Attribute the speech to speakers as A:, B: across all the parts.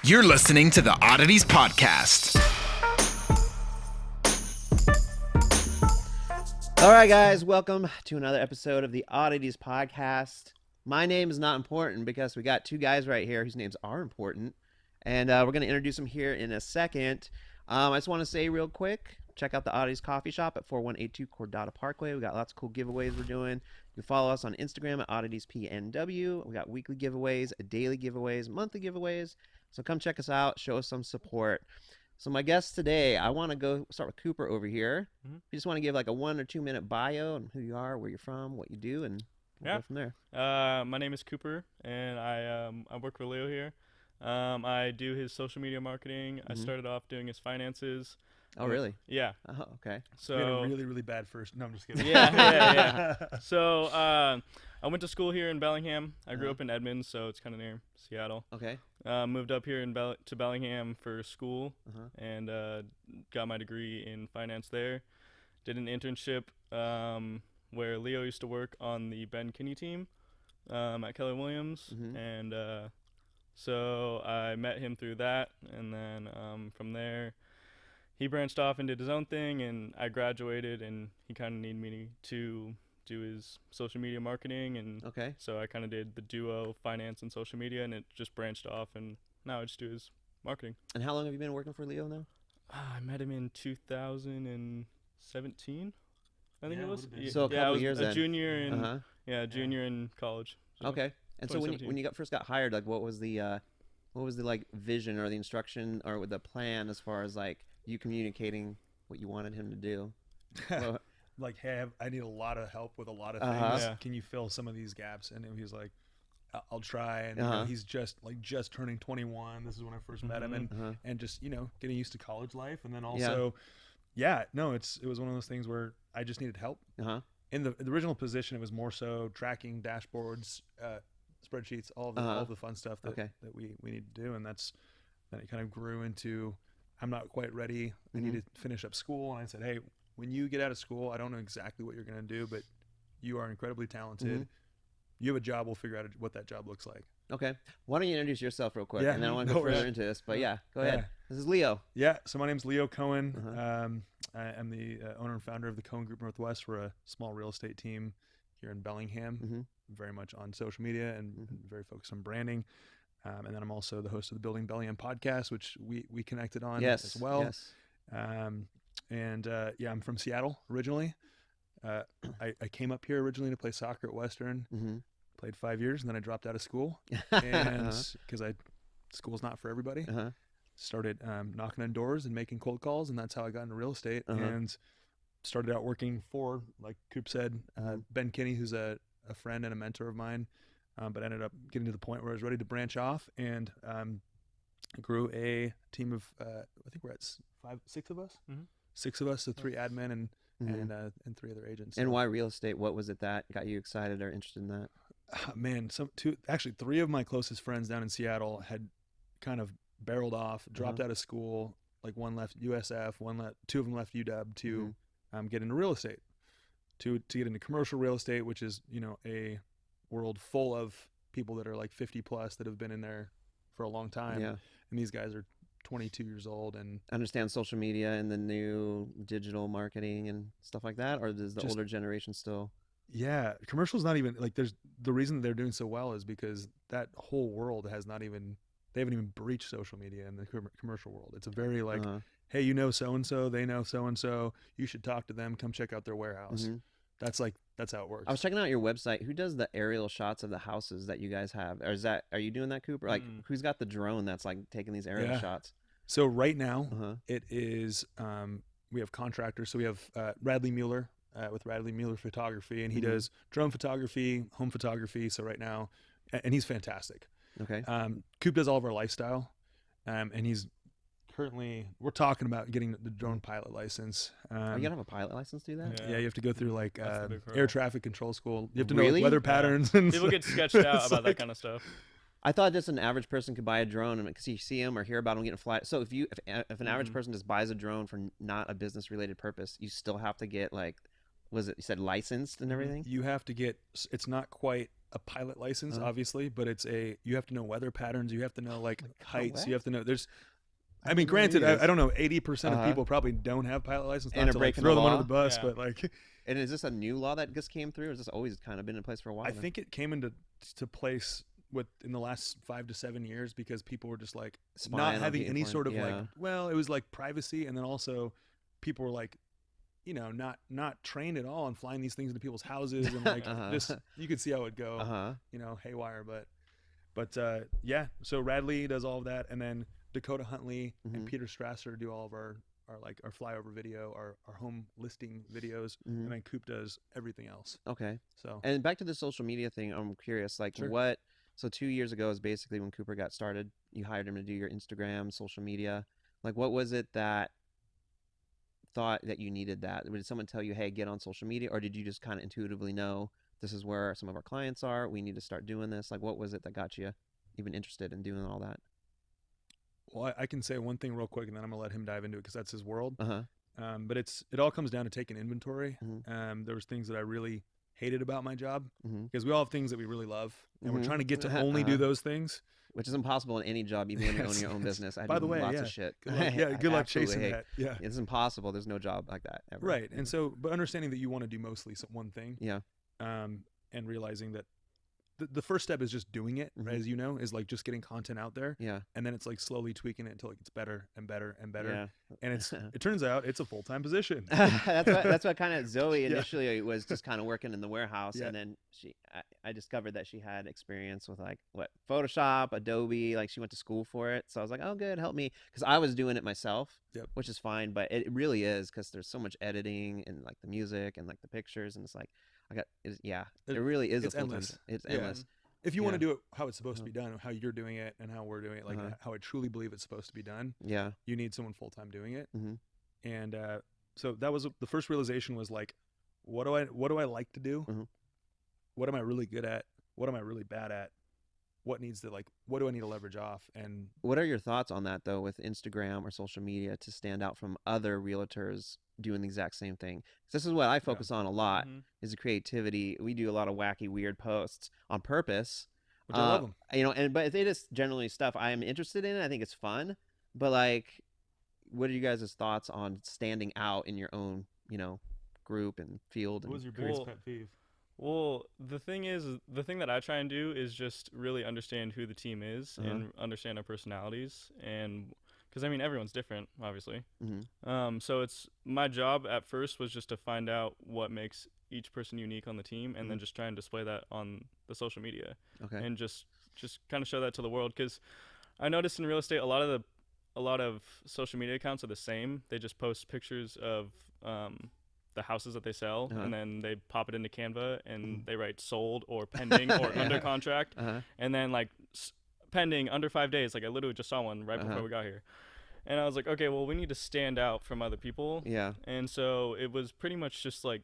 A: You're listening to the Oddities podcast.
B: All right, guys, welcome to another episode of the Oddities podcast. My name is not important because we got two guys right here whose names are important, and we're going to introduce them here in a second. I just want to say real quick, check out the Oddities Coffee Shop at 4182 Cordata Parkway. We got lots of cool giveaways we're doing. You can follow us on Instagram at Oddities PNW. We got weekly giveaways, daily giveaways, monthly giveaways. So come check us out, show us some support. So my guests today, I want to go start with Cooper over here. You just want to give like a 1 or 2 minute bio on who you are, where you're from, what you do, and we'll go from there.
C: My name is Cooper, and I work for Leo here. I do his social media marketing. I started off doing his finances.
B: Oh, really?
C: Yeah.
B: Oh, okay.
C: So
D: we had a really, really bad first. No, I'm just kidding.
C: Yeah. So I went to school here in Bellingham. I grew up in Edmonds, so it's kind of near Seattle.
B: Okay.
C: Moved up here to Bellingham for school and got my degree in finance there. Did an internship where Leo used to work on the Ben Kinney team at Keller Williams, and so I met him through that, and then from there he branched off and did his own thing, and I graduated, and he kind of needed me to do his social media marketing, and so I kind of did the duo finance and social media, and it just branched off, and now I just do his marketing.
B: And how long have you been working for Leo now?
C: I met him in 2017, I think it was.
B: So a couple years then.
C: Junior in junior in college. So
B: okay. And so when you first got hired, like what was the like vision or the instruction or the plan as far as like you communicating what you wanted him to do? Well,
D: like, hey, I need a lot of help with a lot of things.
C: Yeah.
D: Can you fill some of these gaps? And he was like, I'll try. And you know, he's just turning 21. This is when I first met him, and just getting used to college life, and then also, it was one of those things where I just needed help. In the original position, it was more so tracking dashboards, spreadsheets, all of the fun stuff that we need to do, and then it kind of grew into, I'm not quite ready. I need to finish up school, and I said, hey, when you get out of school, I don't know exactly what you're going to do, but you are incredibly talented. You have a job. We'll figure out what that job looks like. Okay.
B: Why don't you introduce yourself real quick, and then I want to go further into this. But go ahead. This is Leo.
D: Yeah. So my name's Leo Cohen. I'm the owner and founder of the Cohen Group NW. We're a small real estate team here in Bellingham, very much on social media and very focused on branding. And then I'm also the host of the Bellingham podcast, which we connected on as well.
B: Yes.
D: I'm from Seattle originally. I came up here originally to play soccer at Western. Played 5 years, and then I dropped out of school, and because school's not for everybody. Started knocking on doors and making cold calls, and that's how I got into real estate. And started out working for, like Coop said, Ben Kinney, who's a friend and a mentor of mine, but ended up getting to the point where I was ready to branch off, and grew a team of I think we're at 6 of us. 6 of us, so 3 admin and 3 other agents.
B: And why real estate? What was it that got you excited or interested in that?
D: Man, 3 of my closest friends down in Seattle had kind of barreled off, dropped out of school. Like one left USF, 2 of them left UW to get into real estate, to get into commercial real estate, which is a world full of people that are like 50 plus that have been in there for a long time. Yeah. And these guys are 22 years old and
B: understand social media and the new digital marketing and stuff like that, or does the older generation still?
D: Yeah, commercial's not even like, there's the reason they're doing so well is because that whole world they haven't even breached social media in the commercial world. It's a very like, hey, so and so, they know so and so, you should talk to them, come check out their warehouse. That's how it works.
B: I was checking out your website. Who does the aerial shots of the houses that you guys have? Or are you doing that, Cooper? Like, who's got the drone that's like taking these aerial shots?
D: So right now, it is we have contractors. So we have Radley Mueller with Radley Mueller Photography, and he does drone photography, home photography. So right now, and he's fantastic.
B: Okay.
D: Coop does all of our lifestyle, and he's currently, we're talking about getting the drone pilot license.
B: You gotta have a pilot license to do that?
D: Yeah, you have to go through like air traffic control school. You have to know weather patterns. And
C: people get sketched out about that kind of stuff.
B: I thought just an average person could buy a drone and because you see them or hear about them getting fly. So if an average person just buys a drone for not a business related purpose, you still have to get like, you said licensed and everything?
D: You have to get, it's not quite a pilot license, obviously, but you have to know weather patterns. You have to know like heights.
B: what?
D: You have to know I mean, granted, I don't know, 80% of people probably don't have pilot license.
B: And
D: Not
B: are
D: to like
B: breaking
D: throw
B: the
D: them under
B: law?
D: the bus,
C: Yeah.
D: but like,
B: And is this a new law that just came through, or has this always kind of been in place for a while?
D: I think it came into place in the last 5 to 7 years because people were just like
B: Spying
D: not
B: on
D: having
B: people
D: any
B: for-
D: sort of
B: yeah.
D: like, well, it was like privacy, and then also people were like, you know, not trained at all on flying these things into people's houses, and like just you could see how it would go, you know, haywire. But yeah, so Radley does all of that, and then Dakota Huntley and Peter Strasser do all of our flyover video, our home listing videos, and then Coop does everything else.
B: Okay.
D: So
B: And back to the social media thing, I'm curious, like
D: Sure.
B: so 2 years ago is basically when Cooper got started. You hired him to do your Instagram, social media. Like, what was it that thought that you needed that? Did someone tell you, hey, get on social media? Or did you just kind of intuitively know this is where some of our clients are? We need to start doing this. Like, what was it that got you even interested in doing all that?
D: well, I can say one thing real quick, and then I'm gonna let him dive into it because that's his world.
B: Uh-huh.
D: But it all comes down to taking inventory.
B: Mhm.
D: There was things that I really hated about my job
B: Mhm.
D: because we all have things that we really love, and we're
B: Mhm.
D: trying to get to only do those things.
B: Which is impossible in any job, even when you own your own business. I
D: By
B: do
D: the way,
B: lots
D: yeah,
B: of shit.
D: good luck, yeah, good
B: I
D: luck
B: absolutely
D: chasing
B: hate-
D: that. Yeah,
B: It's impossible. There's no job like that ever.
D: right. And so, but understanding that you want to do mostly one thing,
B: Yeah.
D: and realizing that the first step is just doing it, right, as you know, is like just getting content out there,
B: Yeah.
D: and then it's like slowly tweaking it until it gets better and better and better.
B: Yeah.
D: And it turns out it's a full-time position.
B: that's what kind of Zoe
D: Yeah.
B: initially was, just kind of working in the warehouse,
D: Yeah.
B: and then I discovered that she had experience with like Photoshop, Adobe, like she went to school for it. So I was like, oh, good, help me, because I was doing it myself,
D: Yep.
B: which is fine, but it really is because there's so much editing and like the music and like the pictures, and it's like it really is
D: it's
B: a full time.
D: endless.
B: It's
D: Yeah.
B: endless.
D: If you want
B: Yeah.
D: to do it how it's supposed to be done, how you're doing it, and how we're doing it, like how I truly believe it's supposed to be done,
B: Yeah.
D: you need someone full-time doing it.
B: Mhm.
D: And so that was the first realization was like, what do I like to do?
B: Mhm.
D: What am I really good at? What am I really bad at? What do I need to leverage off? And
B: What are your thoughts on that, though, with Instagram or social media to stand out from other realtors doing the exact same thing? 'Cause this is what I focus on a lot, is the creativity. We do a lot of wacky, weird posts on purpose.
D: which I love them.
B: You know, but it is generally stuff I am interested in. I think it's fun. But, like, what are you guys' thoughts on standing out in your own, you know, group and field?
D: What
B: And
D: was your biggest
C: Well,
D: pet peeve?
C: Well, the thing that I try and do is just really understand who the team is and understand our personalities, and because I mean everyone's different, obviously. So it's my job at first was just to find out what makes each person unique on the team, and then just try and display that on the social media,
B: Okay.
C: and just kind of show that to the world. Because I noticed in real estate a lot of social media accounts are the same. They just post pictures of the houses that they sell, and then they pop it into Canva, and they write sold or pending or under contract, and then like pending under 5 days. Like I literally just saw one right before we got here, and I was like, okay, well we need to stand out from other people.
B: Yeah.
C: And so it was pretty much just like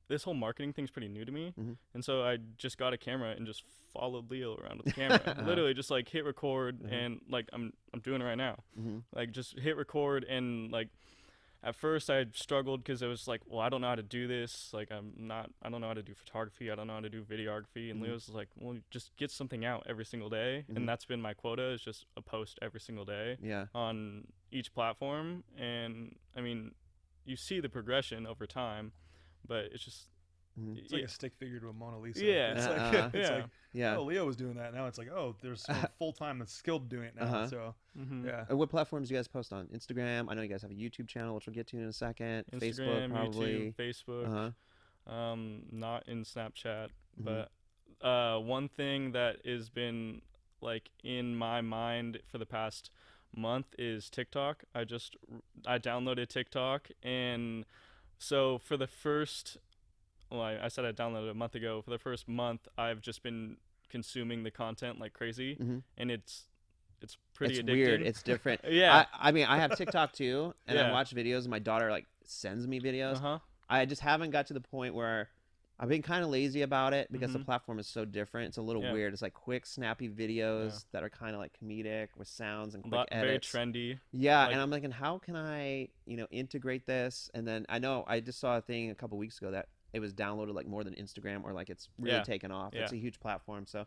C: this whole marketing thing's pretty new to me, and so I just got a camera and just followed Leo around with the camera. Literally just like hit record, and like I'm doing it right now. Like just hit record, and like at first I struggled because it was like, well, I don't know how to do this. Like I don't know how to do photography. I don't know how to do videography. And Leo's like, well, just get something out every single day. And that's been my quota, is just a post every single day on each platform. And I mean, you see the progression over time, but it's just,
D: It's like a stick figure to a Mona Lisa.
C: Yeah.
D: It's like, it's like,
B: Yeah.
D: oh, Leo was doing that. Now it's like, oh, there's someone full-time that's skilled doing it now. So, yeah.
B: And what platforms do you guys post on? Instagram? I know you guys have a YouTube channel, which we'll get to in a second. Facebook,
C: Instagram,
B: probably.
C: YouTube, Facebook, not in Snapchat, but one thing that has been like in my mind for the past month is TikTok. I downloaded TikTok, and so for the first, well, I said I downloaded it a month ago. For the first month, I've just been consuming the content like crazy, and it's pretty
B: It's
C: addicting.
B: weird. It's different.
C: Yeah.
B: I mean, I have TikTok too, and I
C: Yeah.
B: watch videos. My daughter like sends me videos. I just haven't got to the point where I've been kind of lazy about it because the platform is so different. It's a little weird. It's like quick, snappy videos that are kind of like comedic with sounds and quick edits.
C: Very trendy.
B: Yeah, and I'm thinking, how can I, integrate this? And then I know I just saw a thing a couple weeks ago that it was downloaded like more than Instagram, or like it's really taken off.
C: Yeah.
B: It's a huge platform. So,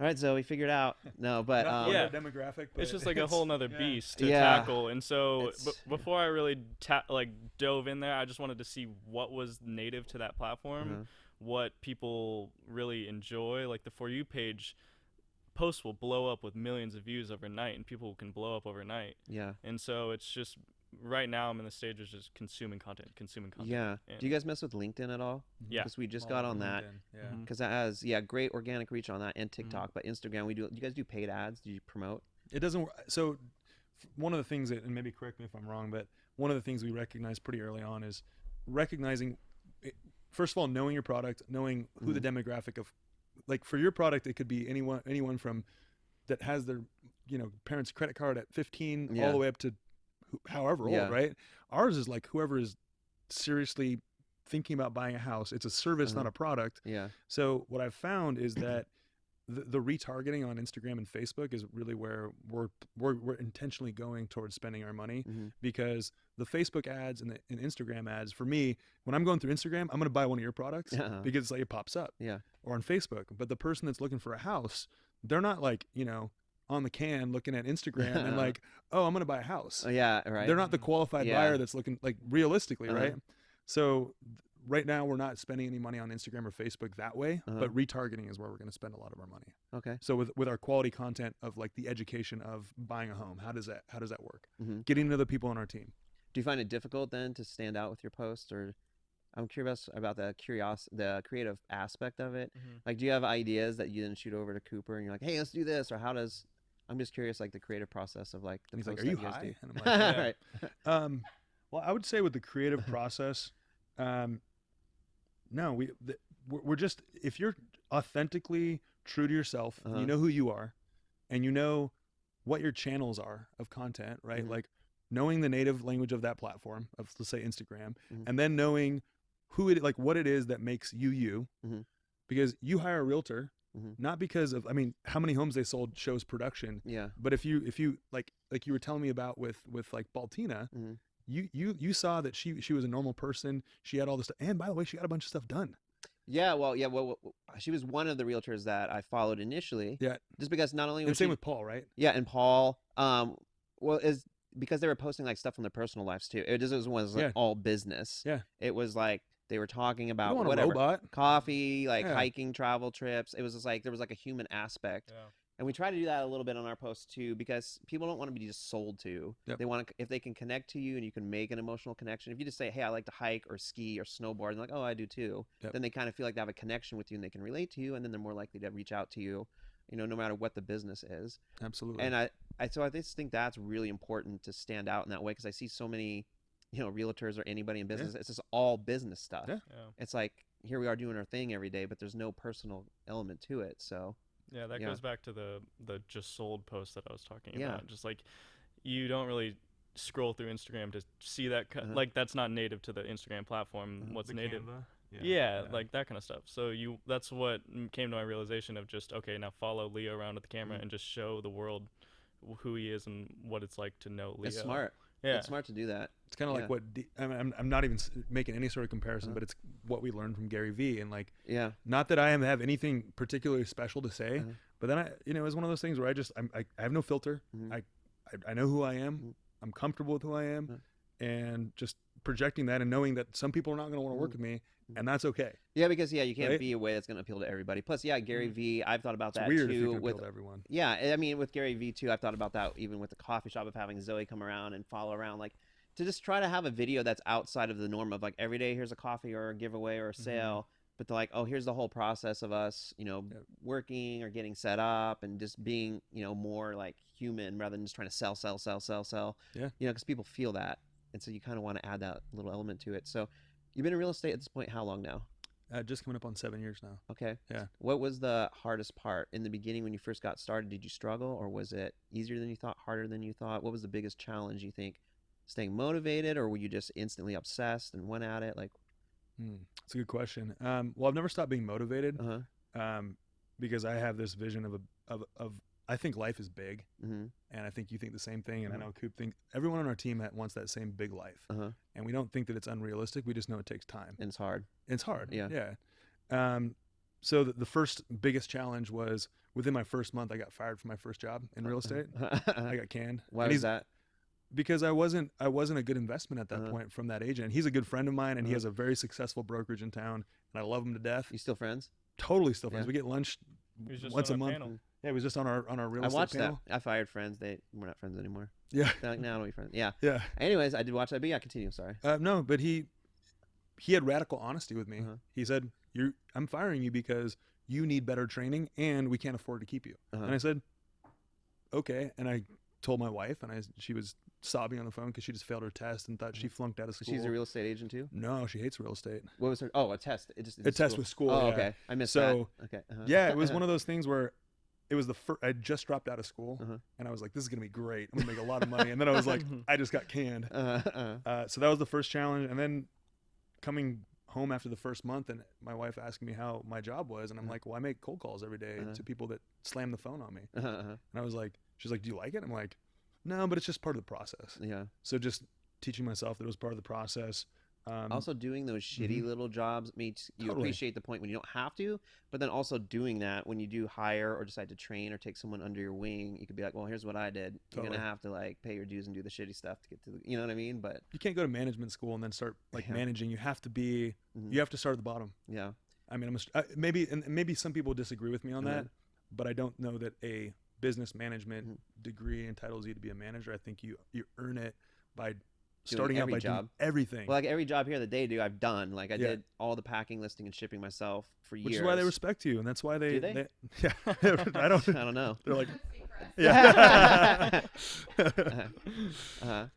B: all right, Zoe, figured out. No, but
D: Not our demographic, but
C: it's just like a whole nother beast to
B: Yeah.
C: tackle. And so before I really dove in there, I just wanted to see what was native to that platform, what people really enjoy. Like the For You page posts will blow up with millions of views overnight, and people can blow up overnight.
B: Yeah.
C: And so it's just right now I'm in the stage of just consuming content.
B: Yeah. Do you guys mess with LinkedIn at all?
C: Yeah.
B: Because we just got on that. Because that has great organic reach on that and TikTok, but Instagram do you guys do paid ads? Do you promote?
D: It doesn't work. So one of the things that, and maybe correct me if I'm wrong, but one of the things we recognize pretty early on is recognizing, first of all, knowing your product, knowing who the demographic of, like for your product, it could be anyone from that has their parents' credit card at 15 all the way up to however old, right? Ours is like whoever is seriously thinking about buying a house. It's a service, not a product.
B: Yeah.
D: So what I've found is that the retargeting on Instagram and Facebook is really where we're intentionally going towards spending our money, because the Facebook ads and the Instagram ads, for me, when I'm going through Instagram, I'm going to buy one of your products because like it pops up, or on Facebook. But the person that's looking for a house, they're not like on the can looking at Instagram and like, oh, I'm going to buy a house.
B: Oh yeah, right.
D: They're not the qualified buyer that's looking like realistically, right? So right now we're not spending any money on Instagram or Facebook that way, but retargeting is where we're going to spend a lot of our money.
B: Okay.
D: So with our quality content of like the education of buying a home, how does that work? Getting to the people on our team.
B: Do you find it difficult then to stand out with your posts, or I'm curious about the creative aspect of it. Like, do you have ideas that you then shoot over to Cooper and you're like, hey, let's do this, or how does? I'm just curious, like the creative process of like the.
D: And he's like,
B: posts
D: are you
B: that guys
D: high?
B: do.
D: And I'm like,
B: right.
D: Well, I would say with the creative process, no, we're just, if you're authentically true to yourself, you know who you are, and you know what your channels are of content, right? Like knowing the native language of that platform, of let's say Instagram, and then knowing what it is that makes you, because you hire a realtor, not because of, I mean, how many homes they sold shows production.
B: Yeah.
D: But if you like you were telling me about with like Baltina, you saw that she was a normal person. She had all this stuff, and by the way, she got a bunch of stuff done.
B: Yeah, well, she was one of the realtors that I followed initially.
D: Yeah.
B: Just because not only was
D: and same with Paul, right?
B: Yeah, and Paul. Well, is because they were posting like stuff from their personal lives too. It just was like all business.
D: Yeah.
B: It was like they were talking about
D: You don't want
B: whatever,
D: a robot.
B: coffee, like hiking, travel trips. It was just like there was like a human aspect.
C: Yeah.
B: And we try to do that a little bit on our posts too, because people don't want to be just sold to.
D: Yep.
B: They want to, if they can connect to you and you can make an emotional connection. If you just say, hey, I like to hike or ski or snowboard, and they're like, oh, I do too.
D: Yep.
B: Then they kind of feel like they have a connection with you and they can relate to you, and then they're more likely to reach out to you, no matter what the business is.
D: Absolutely.
B: And so I just think that's really important to stand out in that way, because I see so many, realtors or anybody in business. It's just all business stuff.
D: Yeah.
B: It's like, here we are doing our thing every day, but there's no personal element to it. So.
C: Yeah, that goes back to the just sold post that I was talking
B: Yeah.
C: about. Just like you don't really scroll through Instagram to see that like that's not native to the Instagram platform. What's
D: The
C: native?
D: Canva.
C: Yeah, like that kind of stuff. So that's what came to my realization of just, okay, now follow Leo around with the camera and just show the world who he is and what it's like to know Leo.
B: It's smart.
C: Yeah.
B: It's smart to do that.
D: It's kind of like what I'm not even making any sort of comparison, but it's what we learned from Gary Vee, and like, not that I have anything particularly special to say, but then it was one of those things where I have no filter. I know who I am. I'm comfortable with who I am, and just projecting that and knowing that some people are not going to want to work with me, and that's okay.
B: Yeah, because you can't be a way that's going to appeal to everybody. Plus, Gary Vee, I've thought about that
D: weird
B: too.
D: If you can appeal to everyone.
B: Yeah, I mean, with Gary Vee too, I've thought about that even with the coffee shop, of having Zoe come around and follow around, like to just try to have a video that's outside of the norm of like every day here's a coffee or a giveaway or a sale, but to like, oh, here's the whole process of us, working or getting set up and just being, more like human rather than just trying to sell.
D: Yeah.
B: Because people feel that, and so you kind of want to add that little element to it. So, you've been in real estate at this point how long now?
D: Just coming up on 7 years now.
B: Okay.
D: Yeah.
B: What was the hardest part in the beginning when you first got started? Did you struggle, or was it easier than you thought, harder than you thought? What was the biggest challenge, you think? Staying motivated, or were you just instantly obsessed and went at it? Like,
D: That's a good question. Well, I've never stopped being motivated, because I have this vision of I think life is big, and I think you think the same thing, and I know Coop thinks everyone on our team wants that same big life, and we don't think that it's unrealistic. We just know it takes time.
B: And it's hard.
D: It's hard. Yeah. So the first biggest challenge was within my first month, I got fired from my first job in real estate. I got canned.
B: Why was that?
D: Because I wasn't a good investment at that point from that agent. He's a good friend of mine, and he has a very successful brokerage in town, and I love him to death.
B: You still friends?
D: Totally still friends. We get lunch once a month.
C: Panel.
D: Yeah, he was just on our real estate
B: watched
D: panel.
B: that. I fired friends. We're not friends anymore.
D: Yeah.
B: They're like, now we friends. Yeah.
D: Yeah.
B: Anyways, I did watch that, but yeah, continue. Sorry.
D: No, but he had radical honesty with me. He said, I'm firing you because you need better training and we can't afford to keep you. And I said, okay. And I told my wife, and she was sobbing on the phone because she just failed her test and thought she flunked out of school.
B: She's a real estate agent too?
D: No, she hates real estate.
B: What was her? Oh, a test.
D: A test with school.
B: Oh,
D: yeah.
B: okay. I missed that. Okay.
D: Yeah, it was one of those things where it was I just dropped out of school, and I was like, this is going to be great. I'm going to make a lot of money. And then I was like, I just got canned. So that was the first challenge. And then coming home after the first month, and my wife asking me how my job was, and I'm like, well, I make cold calls every day to people that slam the phone on me. And I was like, she's like, do you like it? I'm like, no, but it's just part of the process.
B: Yeah.
D: So just teaching myself that it was part of the process.
B: Also doing those shitty little jobs makes you appreciate the point when you don't have to, but then also doing that when you do hire or decide to train or take someone under your wing, you could be like, well, here's what I did. You're going to have to like pay your dues and do the shitty stuff to get to you know what I mean? But
D: you can't go to management school and then start like managing. You have to be, you have to start at the bottom.
B: Yeah.
D: I mean, maybe some people disagree with me on that, but I don't know that a business management degree entitles you to be a manager. I think you earn it by starting out by doing everything.
B: Well, like every job here that they do, I've done. Like I did all the packing, listing, and shipping myself for years.
D: Which is why they respect you, and that's why they.
B: Do they?
D: Yeah, I don't know. They're like,
B: yeah.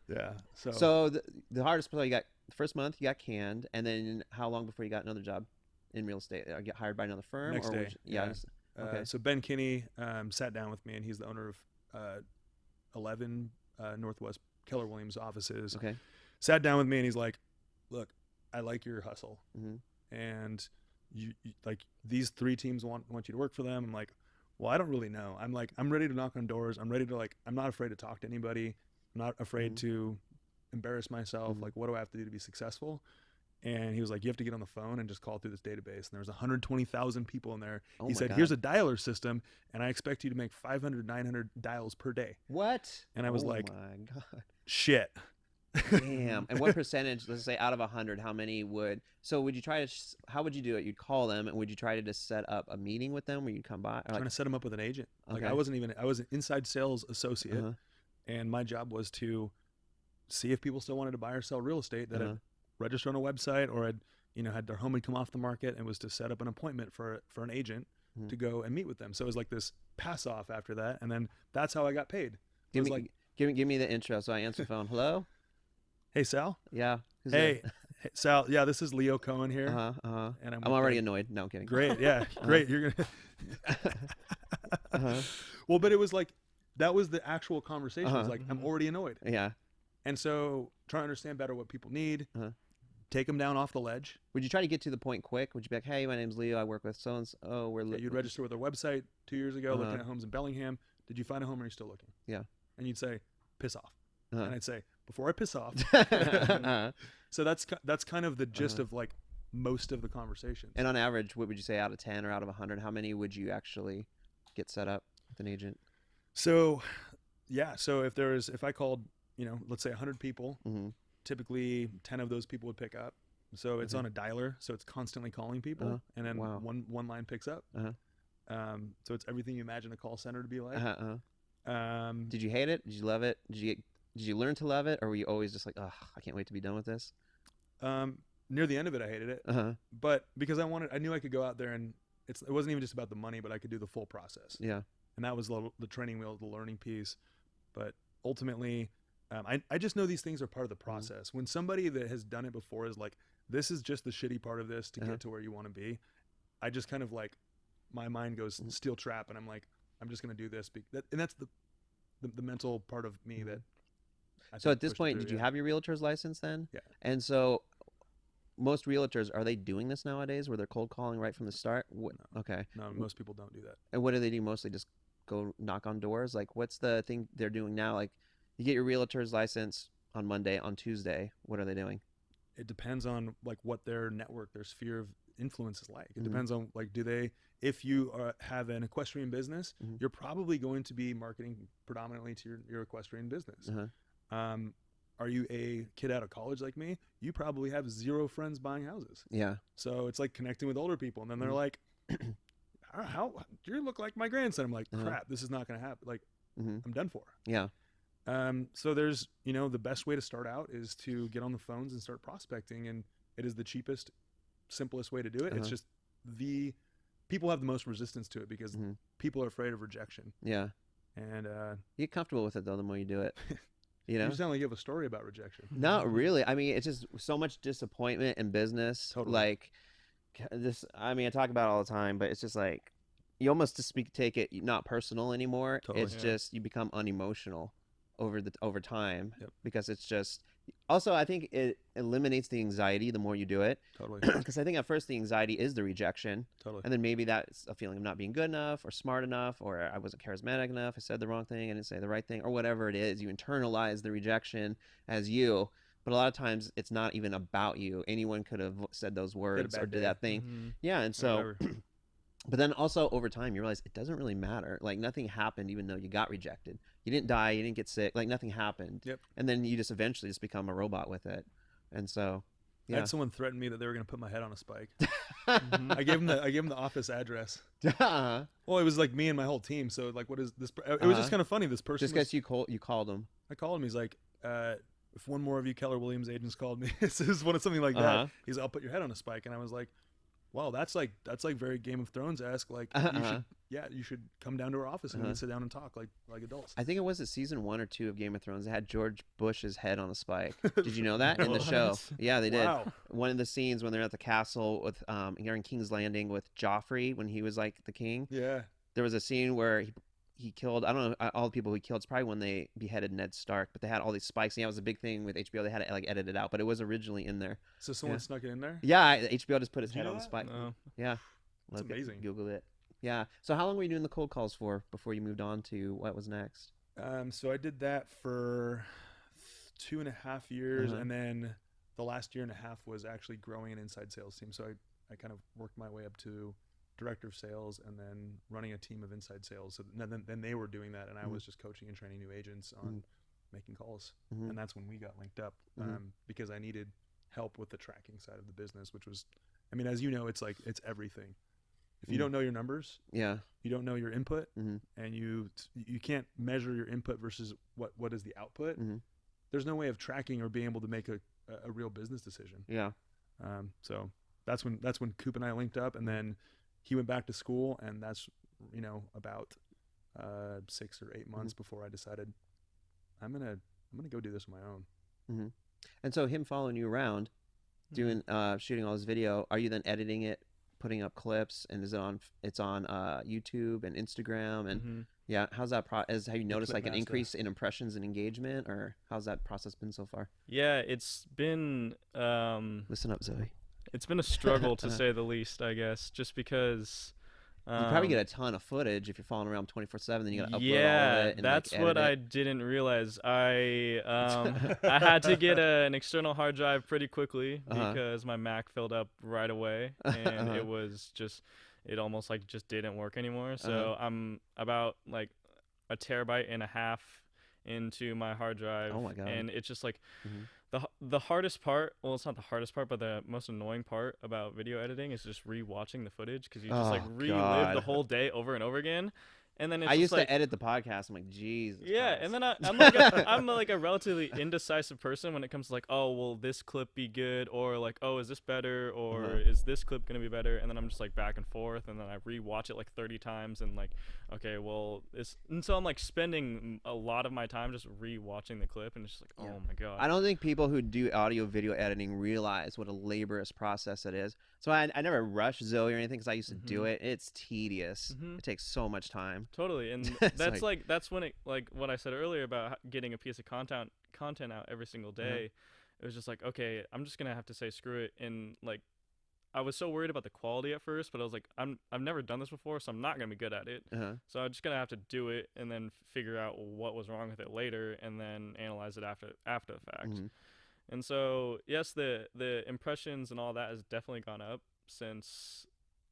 D: Yeah.
B: So the hardest part, you got the first month, you got canned, and then how long before you got another job in real estate? Get hired by another firm?
D: Next day.
B: Okay.
D: So Ben Kinney sat down with me, and he's the owner of 11 Northwest Keller Williams offices.
B: Okay.
D: Sat down with me, and he's like, look, I like your hustle, and you like these 3 teams want you to work for them. I'm like, well, I don't really know. I'm like, I'm ready to knock on doors. I'm ready to I'm not afraid to talk to anybody. I'm not afraid to embarrass myself. Like, what do I have to do to be successful? And he was like, you have to get on the phone and just call through this database. And there was 120,000 people in there. He said, here's a dialer system, and I expect you to make 500, 900 dials per day.
B: What?
D: And I was like,
B: my God.
D: Shit.
B: Damn. And what percentage, let's say out of 100, how many would, so would you try to, how would you do it? You'd call them, and would you try to just set up a meeting with them where you'd come by?
D: Trying to set them up with an agent. Like I was an inside sales associate, and my job was to see if people still wanted to buy or sell real estate that had registered on a website or had their home had come off the market, and was to set up an appointment for an agent to go and meet with them. So it was like this pass off after that, and then that's how I got paid.
B: Give me the intro. So I answer the phone. Hello?
D: Hey, Sal?
B: Yeah.
D: Hey, Sal. Yeah, this is Leo Cohen here.
B: And I'm already annoyed. No, I'm kidding.
D: Great. Yeah. Great. You're gonna. Well, but it was like that was the actual conversation. It was like, I'm already annoyed.
B: Yeah.
D: And so try to understand better what people need. Take them down off the ledge.
B: Would you try to get to the point quick? Would you be like, hey, my name's Leo. I work with so and so.
D: You'd register with our website 2 years ago, looking at homes in Bellingham. Did you find a home, or are you still looking?
B: Yeah.
D: And you'd say, piss off. And I'd say, before I piss off. So that's kind of the gist of like most of the conversations.
B: And on average, what would you say out of 10 or out of 100, how many would you actually get set up with an agent?
D: So, yeah. So if I called, let's say 100 people, typically 10 of those people would pick up. So it's on a dialer. So it's constantly calling people, and then one line picks up. So it's everything you imagine a call center to be like.
B: Did you hate it? Did you love it? Did you learn to love it, or were you always just like, oh, I can't wait to be done with this?
D: Near the end of it, I hated it, but because I knew I could go out there, and it wasn't even just about the money, but I could do the full process.
B: Yeah.
D: And that was the training wheel, the learning piece. But ultimately, I just know these things are part of the process. When somebody that has done it before is like, this is just the shitty part of this to get to where you want to be, I just kind of like, my mind goes steel trap, and I'm like, I'm just going to do this. And that's the mental part of me that.
B: So at this point, did you have your realtor's license then?
D: Yeah.
B: And so most realtors, are they doing this nowadays where they're cold calling right from the start?
D: No.
B: Okay.
D: No, most people don't do that.
B: And what do they do mostly? Just go knock on doors? Like, what's the thing they're doing now? Like, you get your realtor's license on Monday. On Tuesday, what are they doing?
D: It depends on like what their network, their sphere of influence is like. It
B: Mhm.
D: depends on like, if you have an equestrian business,
B: Mhm.
D: you're probably going to be marketing predominantly to your equestrian business.
B: Uh-huh.
D: Are you a kid out of college like me? You probably have 0 friends buying houses.
B: Yeah.
D: So it's like connecting with older people. And then they're like, how you look like my grandson. I'm like, crap, this is not going to happen. Like, I'm done for.
B: Yeah.
D: So there's, the best way to start out is to get on the phones and start prospecting. And it is the cheapest, simplest way to do it. It's just people have the most resistance to it because people are afraid of rejection.
B: Yeah.
D: And
B: you get comfortable with it though the more you do it. You know?
D: You sound like you have a story about rejection.
B: Not really. I mean, it's just so much disappointment in business.
D: Totally.
B: Like this. I mean, I talk about it all the time, but it's just like you almost take it not personal anymore.
D: Totally.
B: It's just you become unemotional over time because it's just. Also, I think it eliminates the anxiety the more you do it.
D: Totally.
B: Because I think at first the anxiety is the rejection.
D: Totally.
B: And then maybe that's a feeling of not being good enough or smart enough or I wasn't charismatic enough. I said the wrong thing. I didn't say the right thing or whatever it is. You internalize the rejection as you. But a lot of times it's not even about you. Anyone could have said those words or did that thing.
C: Mm-hmm.
B: Yeah. And so, but then also over time you realize it doesn't really matter. Like nothing happened even though you got rejected. You didn't die. You didn't get sick. Like nothing happened.
D: Yep.
B: And then you just eventually just become a robot with it. And so, yeah.
D: I had someone threaten me that they were going to put my head on a spike. I gave them the office address. Well, it was like me and my whole team. So like, what is this? It was just kind of funny. This person.
B: Just because you called him.
D: I called him. He's like, if one more of you Keller Williams agents called me, this is something like that. He's, I'll put your head on a spike. And I was like, wow, that's like very Game of Thrones-esque. Like you should come down to our office and we can sit down and talk like adults.
B: I think it was at season 1 or 2 of Game of Thrones. They had George Bush's head on a spike. Did you know that in the show? Yeah, they did. Wow. One of the scenes when they're at the castle with here in King's Landing with Joffrey when he was like the king.
D: Yeah.
B: There was a scene where he killed, I don't know all the people he killed. It's probably when they beheaded Ned Stark, but they had all these spikes. And yeah, it was a big thing with HBO. They had it like edited out, but it was originally in there.
D: So someone snuck it in there?
B: Yeah, HBO just put his head on the spike.
C: No.
B: Yeah.
D: That's amazing.
B: Google it. Yeah. So how long were you doing the cold calls for before you moved on to what was next?
D: So I did that for 2.5 years, and then the last 1.5 years was actually growing an inside sales team. So I kind of worked my way up to director of sales and then running a team of inside sales. So then they were doing that and I was just coaching and training new agents on making calls. And that's when we got linked up because I needed help with the tracking side of the business, which was, I mean, as you know, it's everything. If you don't know your numbers, you don't know your input and you can't measure your input versus what is the output. There's no way of tracking or being able to make a real business decision.
B: Yeah.
D: So that's when Coop and I linked up, and then he went back to school, and that's, about 6 or 8 months before I decided I'm gonna go do this on my own.
B: And so him following you around, doing shooting all this video, are you then editing it, putting up clips, and is it on? It's on YouTube and Instagram, and how's that? Have you noticed like an increase in impressions and engagement, or how's that process been so far?
C: Yeah, it's been.
B: Listen up, Zoe.
C: It's been a struggle to say the least, I guess, just because.
B: You probably get a ton of footage if you're following around 24/7. Then you got to upload all of it.
C: Yeah,
B: and,
C: that's what I didn't realize. I had to get an external hard drive pretty quickly because my Mac filled up right away, and it was it almost like just didn't work anymore. So I'm about like 1.5 terabytes into my hard drive.
B: Oh my God.
C: And it's just like the hardest part, well, it's not the hardest part, but the most annoying part about video editing is just rewatching the footage because you just relive the whole day over and over again. And then it's
B: I used
C: to
B: edit the podcast. I'm like, Jesus.
C: Yeah,
B: Christ.
C: and then I'm like a relatively indecisive person when it comes to like, oh, will this clip be good, or like, oh, is this better, or is this clip gonna be better? And then I'm just like back and forth, and then I rewatch it like 30 times, and like, okay, well, and so I'm like spending a lot of my time just rewatching the clip, and it's just like, oh my God.
B: I don't think people who do audio video editing realize what a laborious process it is. So I never rush Zoe or anything because I used to do it. It's tedious. It takes so much time.
C: Totally, and that's that's when it, like what I said earlier about getting a piece of content out every single day. It was just like, okay, I'm just gonna have to say screw it, and like I was so worried about the quality at first, but I was like, I've never done this before, so I'm not gonna be good at it. So I'm just gonna have to do it and then figure out what was wrong with it later, and then analyze it after the fact. And so yes, the impressions and all that has definitely gone up since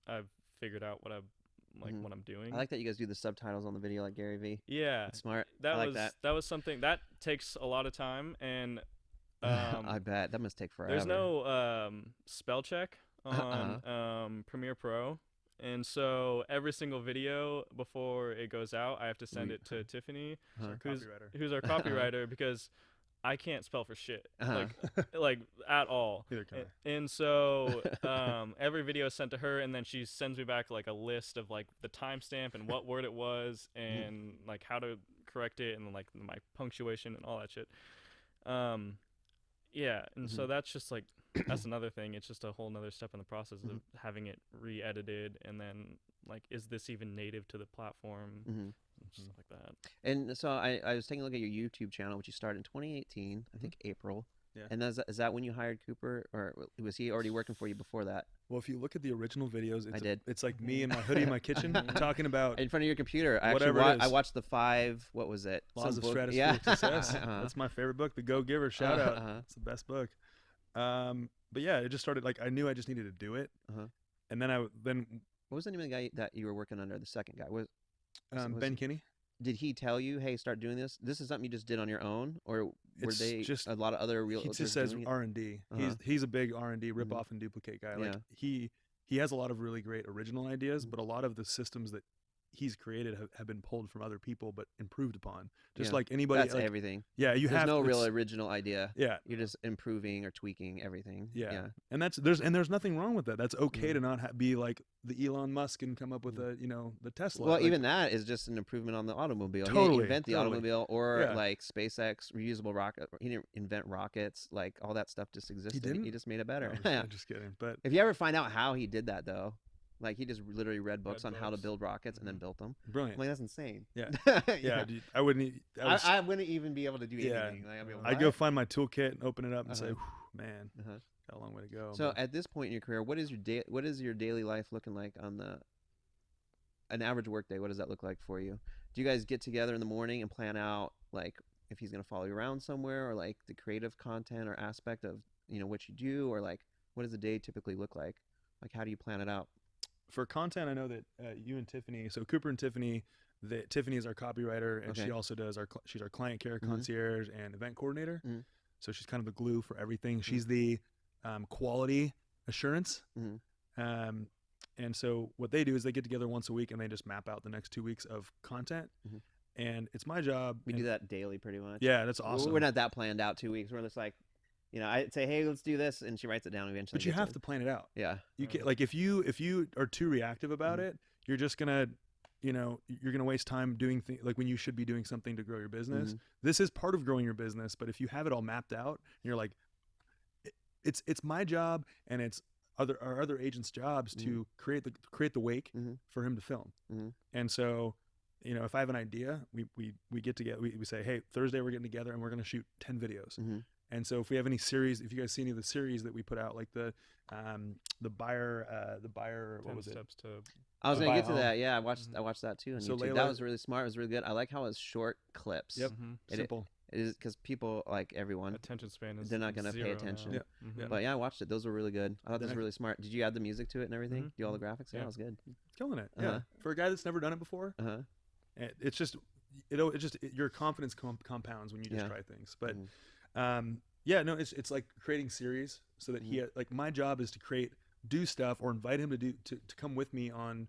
C: I've figured out what I'm doing.
B: I like that you guys do the subtitles on the video like Gary Vee.
C: Yeah,
B: that's smart.
C: That was something that takes a lot of time, and
B: I bet that must take forever.
C: There's no spell check on Premiere Pro, and so every single video before it goes out, I have to send it to Tiffany, who's our copywriter, because I can't spell for shit, like at all.
D: Neither can I.
C: And so every video is sent to her, and then she sends me back like a list of like the timestamp and what word it was, and like how to correct it, and like my punctuation and all that shit. Yeah, and so that's just like, that's another thing. It's just a whole nother step in the process of having it re-edited, and then like, is this even native to the platform? Stuff like that.
B: And so I was taking a look at your YouTube channel, which you started in 2018, I think April.
D: Yeah.
B: And is that when you hired Cooper, or was he already working for you before that?
D: Well, if you look at the original videos,
B: it's
D: like me in my hoodie in my kitchen talking about
B: in front of your computer. I watched the 5. What was it?
D: Laws of Stratospheric Success. That's my favorite book. The Go Giver. Shout out. It's the best book. But yeah, it just started like I knew I just needed to do it. And then
B: what was the name of the guy that you were working under? The second guy was
D: Ben Kinney.
B: Did he tell you, hey, start doing this? This is something you just did on your own, or were they just a lot of other real?
D: He just says R&D. He's a big R&D rip off and duplicate guy. Like he has a lot of really great original ideas, but a lot of the systems that he's created have been pulled from other people but improved upon. Just like anybody.
B: That's like, everything.
D: Yeah,
B: there's no real original idea.
D: Yeah,
B: you're just improving or tweaking everything.
D: Yeah. And there's nothing wrong with that. That's okay to not be like the Elon Musk and come up with the Tesla.
B: Well, even that is just an improvement on the automobile.
D: Totally,
B: he didn't invent the automobile or like SpaceX reusable rocket. He didn't invent rockets. Like all that stuff just existed. He just made it better.
D: No, I'm just kidding. But
B: if you ever find out how he did that though. Like he just literally read books on how to build rockets and then built them.
D: Brilliant.
B: I'm like, that's insane.
D: Yeah. Yeah. Dude, I wouldn't even be able to do anything. Like, I'd go find my toolkit and open it up and say, man, got a long way to go.
B: So at this point in your career, what is your daily life looking like on an average work day? What does that look like for you? Do you guys get together in the morning and plan out like if he's going to follow you around somewhere, or like the creative content or aspect of, what you do, or like what does the day typically look like? Like how do you plan it out?
D: For content, I know that you and Tiffany, so Cooper and Tiffany, Tiffany is our copywriter, and she also does she's our client care concierge and event coordinator. So she's kind of the glue for everything. She's the quality assurance. And so what they do is they get together once a week and they just map out the next 2 weeks of content. And it's my job.
B: We do that daily pretty much.
D: Yeah, that's awesome.
B: We're not that planned out 2 weeks. We're just like, I'd say, hey, let's do this, and she writes it down eventually.
D: But you have to plan it out.
B: Yeah.
D: You can, like if you are too reactive about it, you're just gonna, you're gonna waste time doing things like when you should be doing something to grow your business. This is part of growing your business, but if you have it all mapped out, and you're like, it's my job, and it's our other agents' jobs to create the wake for him to film. And so, if I have an idea, we get together, we say, hey, Thursday we're getting together and we're gonna shoot 10 videos. And so if we have any series, if you guys see any of the series that we put out, like the buyer, what was it?
B: I was gonna get to that. Yeah, I watched that too on YouTube. That was really smart. It was really good. I like how it's short clips.
D: Yep. Simple.
B: It is because people, like everyone,
C: attention span is
B: they're not gonna pay attention.
D: Yeah.
B: But yeah, I watched it. Those were really good. I thought this was really smart. Did you add the music to it and everything? Do all the graphics? Yeah, it was good.
D: Killing it. Yeah. For a guy that's never done it before, it's just your confidence compounds when you just try things. But it's like creating series so that he like my job is to do stuff or invite him to come with me on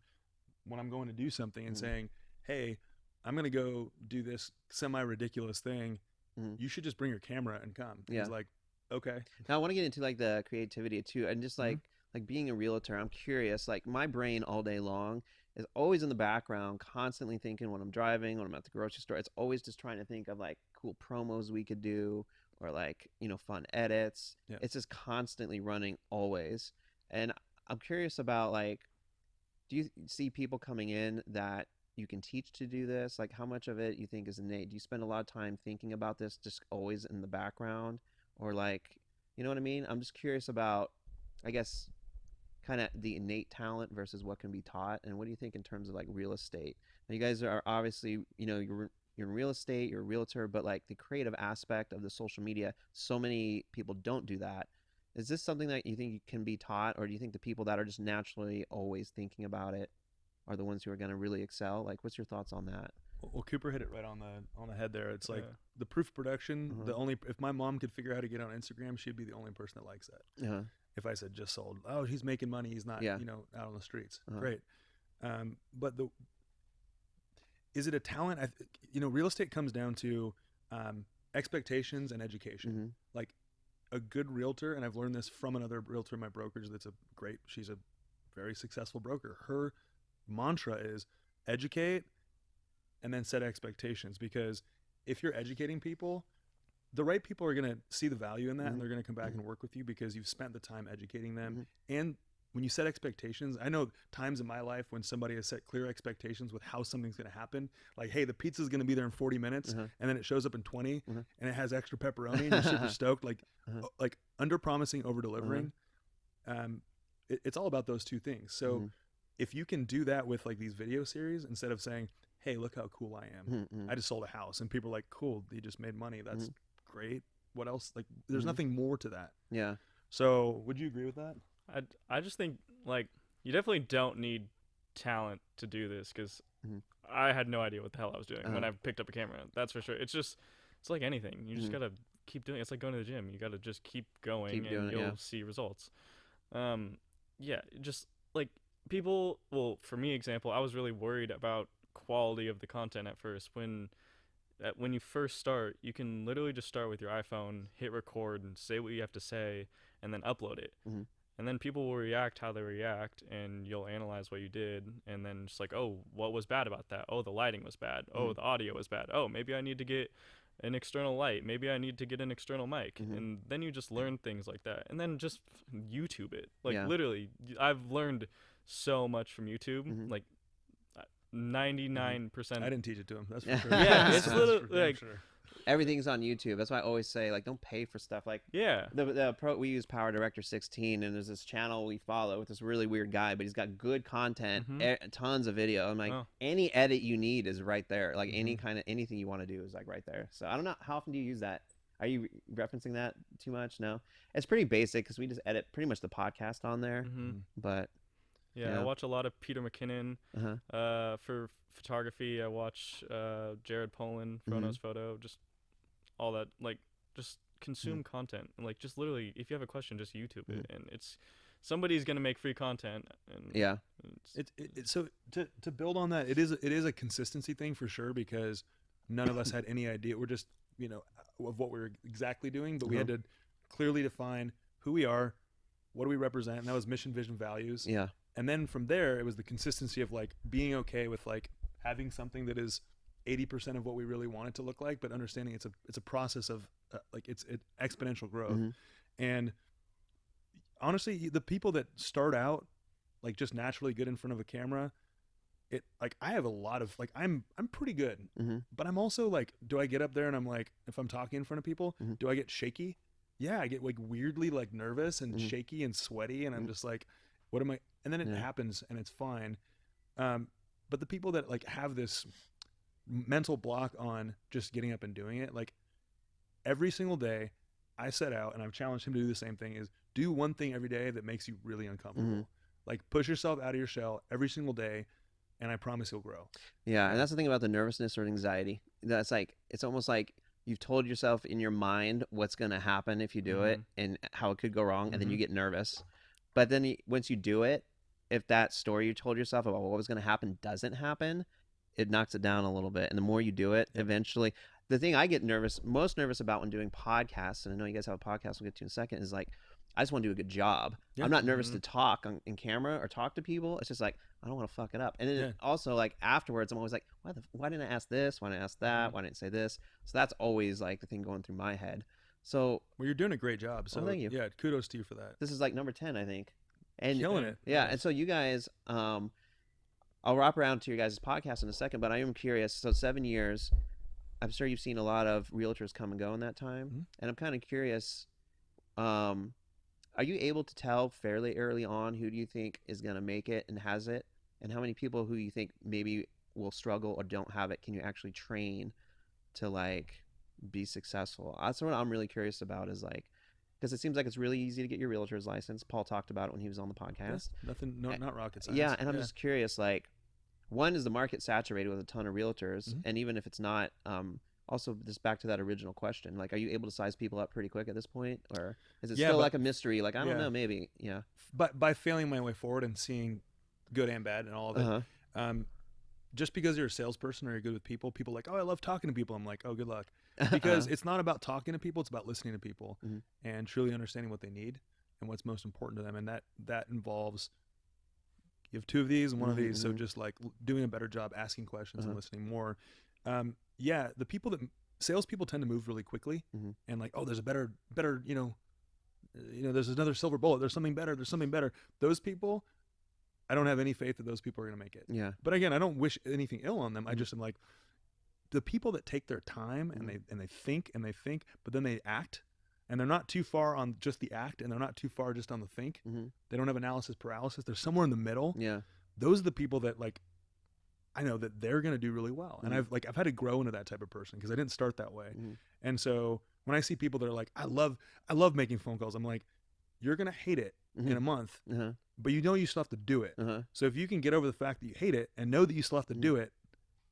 D: when I'm going to do something and saying, hey, I'm gonna go do this semi-ridiculous thing. You should just bring your camera and come. He's like, okay.
B: Now I want to get into like the creativity too, and just like being a realtor, I'm curious. Like my brain all day long is always in the background, constantly thinking when I'm driving, when I'm at the grocery store. It's always just trying to think of like cool promos we could do, or like, fun edits. It's just constantly running always. And I'm curious about like, do you see people coming in that you can teach to do this? Like how much of it you think is innate? Do you spend a lot of time thinking about this just always in the background? Or like, you know what I mean? I'm just curious about, I guess, kind of the innate talent versus what can be taught? And what do you think in terms of like real estate? Now, you guys are obviously, you're in real estate, you're a realtor, but like the creative aspect of the social media, so many people don't do that. Is this something that you think can be taught, or do you think the people that are just naturally always thinking about it are the ones who are going to really excel? Like, what's your thoughts on that?
D: Well, Cooper hit it right on the head there. It's like the proof production. The only if my mom could figure out how to get on Instagram, she'd be the only person that likes that. If I said just sold, oh, he's making money, he's not, out on the streets. Great. But is it a talent? Real estate comes down to expectations and education. Like a good realtor, and I've learned this from another realtor in my brokerage. She's a very successful broker. Her mantra is educate and then set expectations, because if you're educating people, the right people are going to see the value in that, and they're going to come back and work with you because you've spent the time educating them. And when you set expectations, I know times in my life when somebody has set clear expectations with how something's going to happen, like, hey, the pizza's going to be there in 40 minutes, and then it shows up in 20, and it has extra pepperoni, and you're super stoked, like under promising, over delivering. It's all about those two things. So if you can do that with like these video series, instead of saying, hey, look how cool I am, I just sold a house, and people are like, cool, you just made money, that's great, what else? Like, there's nothing more to that. So would you agree with that?
C: I just think, like, you definitely don't need talent to do this, because I had no idea what the hell I was doing when I picked up a camera. That's for sure. It's like anything. You just got to keep doing it. It's like going to the gym. You got to just keep going, and you'll see results. Just like people, well, for me, example, I was really worried about quality of the content at first. When you first start, you can literally just start with your iPhone, hit record, and say what you have to say, and then upload it. And then people will react how they react, and you'll analyze what you did, and then just like, oh, what was bad about that? Oh, the lighting was bad. Oh, the audio was bad. Oh, maybe I need to get an external light. Maybe I need to get an external mic. And then you just learn things like that. And then just YouTube it. Like, literally, I've learned so much from YouTube. Like, 99%.
D: I didn't teach it to him. That's for sure.
C: It's literally like,
B: everything's on YouTube. That's why I always say, like, don't pay for stuff. Like, we use Power Director 16, and there's this channel we follow with this really weird guy, but he's got good content, tons of video. I'm like, any edit you need is right there. Like, anything you want to do is like right there. So I don't know, how often do you use that? Are you referencing that too much? No, it's pretty basic because we just edit pretty much the podcast on there. But
C: I watch a lot of Peter McKinnon. For photography, I watch Jared Polin, Frono's Photo, just all that. Like, just consume content. Like, just literally, if you have a question, just YouTube it, and somebody's gonna make free content. And
D: so to build on that, it is a consistency thing for sure, because none of us had any idea. We're just of what we were exactly doing, but we had to clearly define who we are, what do we represent, and that was mission, vision, values. And then from there, it was the consistency of like being okay with like having something that is 80% of what we really want it to look like, but understanding it's a process of it's exponential growth. And honestly, the people that start out like just naturally good in front of a camera, I have a lot of like I'm pretty good, but I'm also like, do I get up there and I'm like, if I'm talking in front of people, do I get shaky? Yeah, I get like weirdly like nervous and shaky and sweaty, and I'm just like, what am I? And then it happens and it's fine. But the people that like have this mental block on just getting up and doing it, like every single day I set out, and I've challenged him to do the same thing, is do one thing every day that makes you really uncomfortable. Like push yourself out of your shell every single day, and I promise you'll grow.
B: And that's the thing about the nervousness or anxiety. That's like, it's almost like you've told yourself in your mind what's going to happen if you do it and how it could go wrong, and then you get nervous. But then most you do it, if that story you told yourself about what was going to happen doesn't happen, it knocks it down a little bit. And the more you do it, eventually, the thing I get most nervous about when doing podcasts, and I know you guys have a podcast we'll get to in a second, is like, I just want to do a good job. I'm not nervous to talk in camera or talk to people. It's just like, I don't want to fuck it up. And then also like afterwards, I'm always like, why didn't I ask this? Why didn't I ask that? Why didn't I say this? So that's always like the thing going through my head. So,
D: well, you're doing a great job. So
B: thank you.
D: Yeah, kudos to you for that.
B: This is like number 10, I think. And
D: killing it.
B: Yeah. Nice. And so you guys, I'll wrap around to your guys' podcast in a second, but I am curious. So 7 years, I'm sure you've seen a lot of realtors come and go in that time. And I'm kind of curious, are you able to tell fairly early on who do you think is going to make it and has it, and how many people who you think maybe will struggle or don't have it can you actually train to like be successful? That's what I'm really curious about, is like, because it seems like it's really easy to get your realtor's license. Paul talked about it when he was on the podcast.
D: Not rocket science.
B: Yeah, and I'm just curious, like, one, is the market saturated with a ton of realtors? And even if it's not, also just back to that original question, like, are you able to size people up pretty quick at this point, or is it still like a mystery? Like, I don't know, maybe. Yeah.
D: But by failing my way forward and seeing good and bad and all of it, just because you're a salesperson or you're good with people are like, oh, I love talking to people. I'm like, oh, good luck. Because it's not about talking to people, it's about listening to people and truly understanding what they need and what's most important to them. And that involves, you have two of these and one of these. So just like doing a better job, asking questions and listening more. The people that salespeople tend to move really quickly and like, oh, there's a better, there's another silver bullet. There's something better. Those people, I don't have any faith that those people are going to make it. Yeah. But again, I don't wish anything ill on them. I just am like, the people that take their time and they think, but then they act, and they're not too far on just the act, and they're not too far just on the think. They don't have analysis paralysis. They're somewhere in the middle. Yeah. Those are the people that, like, I know that they're going to do really well. And I've had to grow into that type of person because I didn't start that way. And so when I see people that are like, I love making phone calls, I'm like, you're going to hate it in a month, but you know you still have to do it. So if you can get over the fact that you hate it and know that you still have to do it